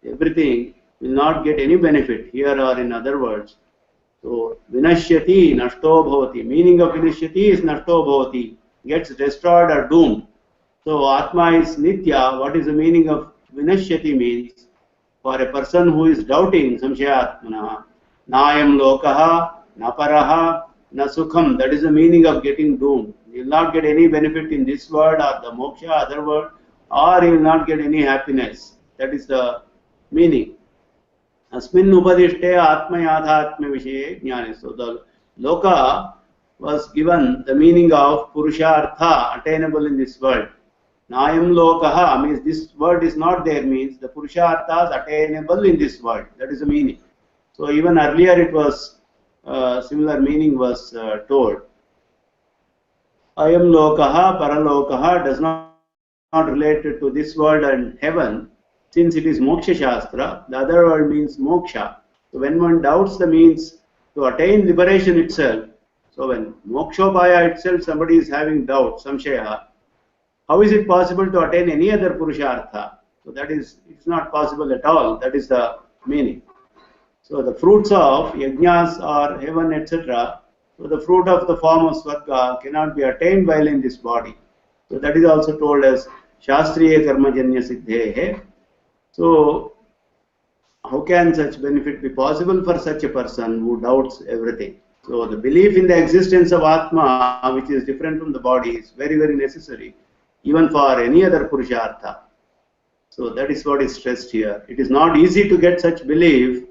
everything will not get any benefit here or in other words. So vinashyati nashto bhavati. Meaning of vinashyati is nashto bhavati, gets destroyed or doomed. So Atma is Nitya. What is the meaning of vinashyati means? For a person who is doubting samshayatmana, nayam lokaha, naparaha, na sukham. That is the meaning of getting doomed. You will not get any benefit in this world or the moksha, other world, or you will not get any happiness. That is the meaning. Asmin upadishte atma yathatma vishaye jnane. So the loka was given the meaning of purushartha, attainable in this world. Nayam lokaha means this world is not there, means the purusharthas attainable in this world. That is the meaning. So even earlier it was similar meaning was told. Ayam lokaha, paralokaha does not relate to this world and heaven, since it is moksha shastra. The other word means moksha. So when one doubts the means to attain liberation itself, so when mokshopaya itself somebody is having doubt, samshaya, how is it possible to attain any other purushartha? So that is, it's not possible at all. That is the meaning. So the fruits of yajnas or heaven, etc. So the fruit of the form of swarga cannot be attained while in this body. So that is also told as shastriya karmajanya siddhehe. So how can such benefit be possible for such a person who doubts everything? So the belief in the existence of Atma, which is different from the body, is very, very necessary, even for any other purushartha. So that is what is stressed here. It is not easy to get such belief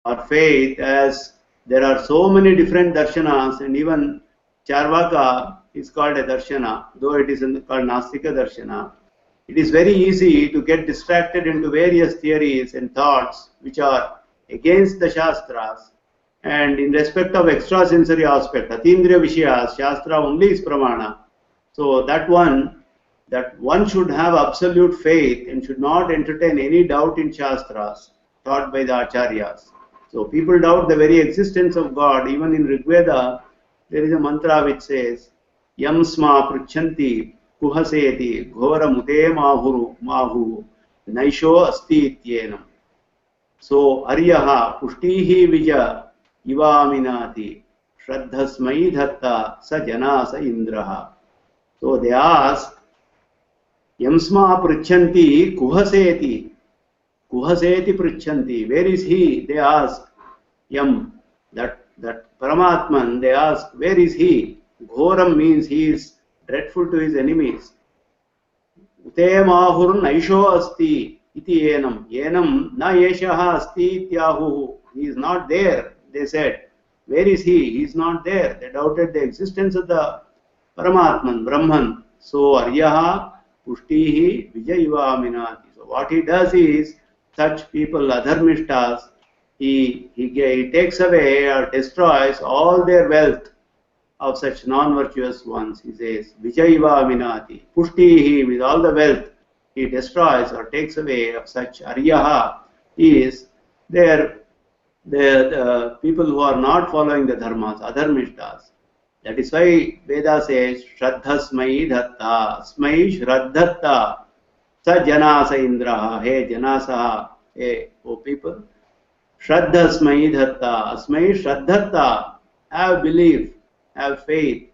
or faith, as there are so many different darshanas, and even Charvaka is called a darshana, though it is called Nastika darshana. It is very easy to get distracted into various theories and thoughts which are against the Shastras, and in respect of extrasensory aspect, Atindriya Vishayas, Shastra only is Pramana. So that one should have absolute faith and should not entertain any doubt in Shastras taught by the Acharyas. So people doubt the very existence of God. Even in Rigveda, there is a mantra which says, Yam sma prichanti kuhaseti ghora mute mahu naisho asti ityenam. So Aryaha pushtihi vija ivaminati shraddhasmai dhatta sa jana sa indraha. So they ask, Yamsma prichanti kuhaseti. Kuhaseti prichanti. Where is he? They ask. Yam, that Paramatman, they ask, where is he? Ghoram means he is dreadful to his enemies. Ute mahur naisho asti iti yenam. Yenam na yeshaha asti ityahu. He is not there. They said, where is he? He is not there. They doubted the existence of the Paramatman, Brahman. So Aryaha Pushtihi Vijayva Minati. So what he does is, such people, Adharmishtas, he takes away or destroys all their wealth of such non-virtuous ones. He says, Vijayva Minati. Pushtihi, with all the wealth he destroys or takes away of such Aryaha, is the people who are not following the dharmas, Adharmishtas. That is why Veda says, Shraddhasmai dhatta, Smai Shraddhatta, Sa Janasa Indraha, Hey Janasa, Hey, O people, Shraddhasmai dhatta, Asmai Shraddhatta, have belief, have faith,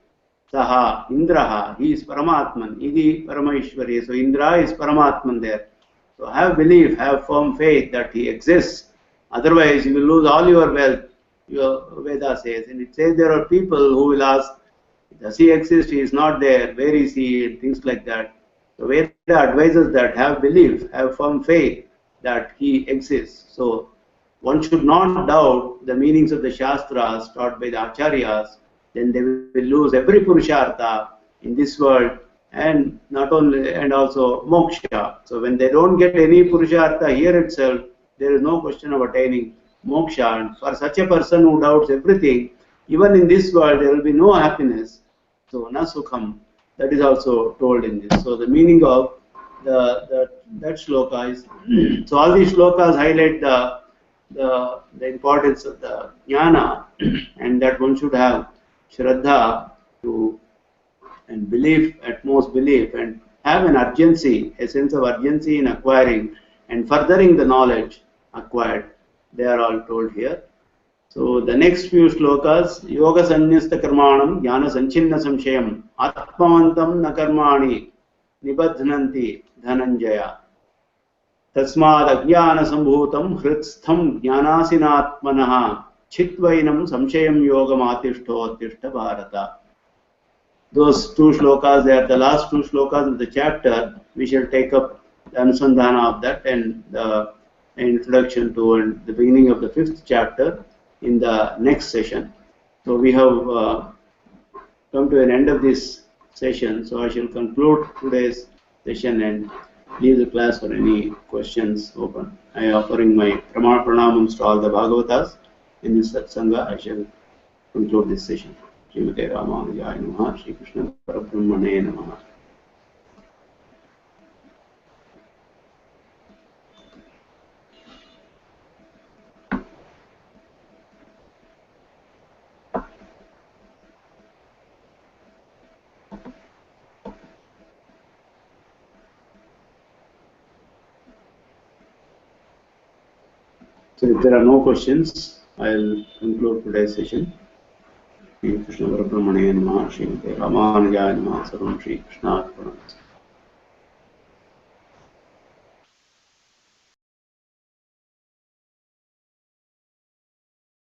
Saha, Indraha, he is Paramatman, Idi Parameshwari, so Indra is Paramatman there. So have belief, have firm faith that he exists. Otherwise, you will lose all your wealth, your Veda says. And it says there are people who will ask, does he exist? He is not there. Where is he? And things like that. So Veda advises that have belief, have firm faith that he exists. So one should not doubt the meanings of the Shastras taught by the Acharyas. Then they will lose every Purushartha in this world, and not only, and also moksha. So when they don't get any Purushartha here itself, there is no question of attaining moksha. And for such a person who doubts everything, even in this world there will be no happiness. So na sukham, that is also told in this. So the meaning of that shloka is so all these shlokas highlight the importance of the jnana, and that one should have shraddha to and belief, utmost belief, and have an urgency, a sense of urgency in acquiring and furthering the knowledge acquired. They are all told here. So the next few shlokas, yoga sanyasta karmanam jnana sanchinna samshayam atmavantam na karmani nibadhnanti dhananjaya tasmad ajnana sambhutam hridstham jnanasinatmanaha chitvainam samshayam yogam atishto atishta bharata. Those two shlokas, they are the last two shlokas of the chapter. We shall take up the anusandhana of that and the introduction to and the beginning of the 5th chapter in the next session. So we have come to an end of this session. So I shall conclude today's session and leave the class for any questions open. I am offering my pranamams to all the Bhagavatas in this satsanga. I shall conclude this session. Srimate rAmAnuja Namaha, Shri Krishna Parabrahmane Namaha. So if there are no questions, I will conclude today's session. Shri Krishna Parabrahmane Namaha, Srimate rAmAnuja Namaha, Sarvam Shri Krishna Arpanam.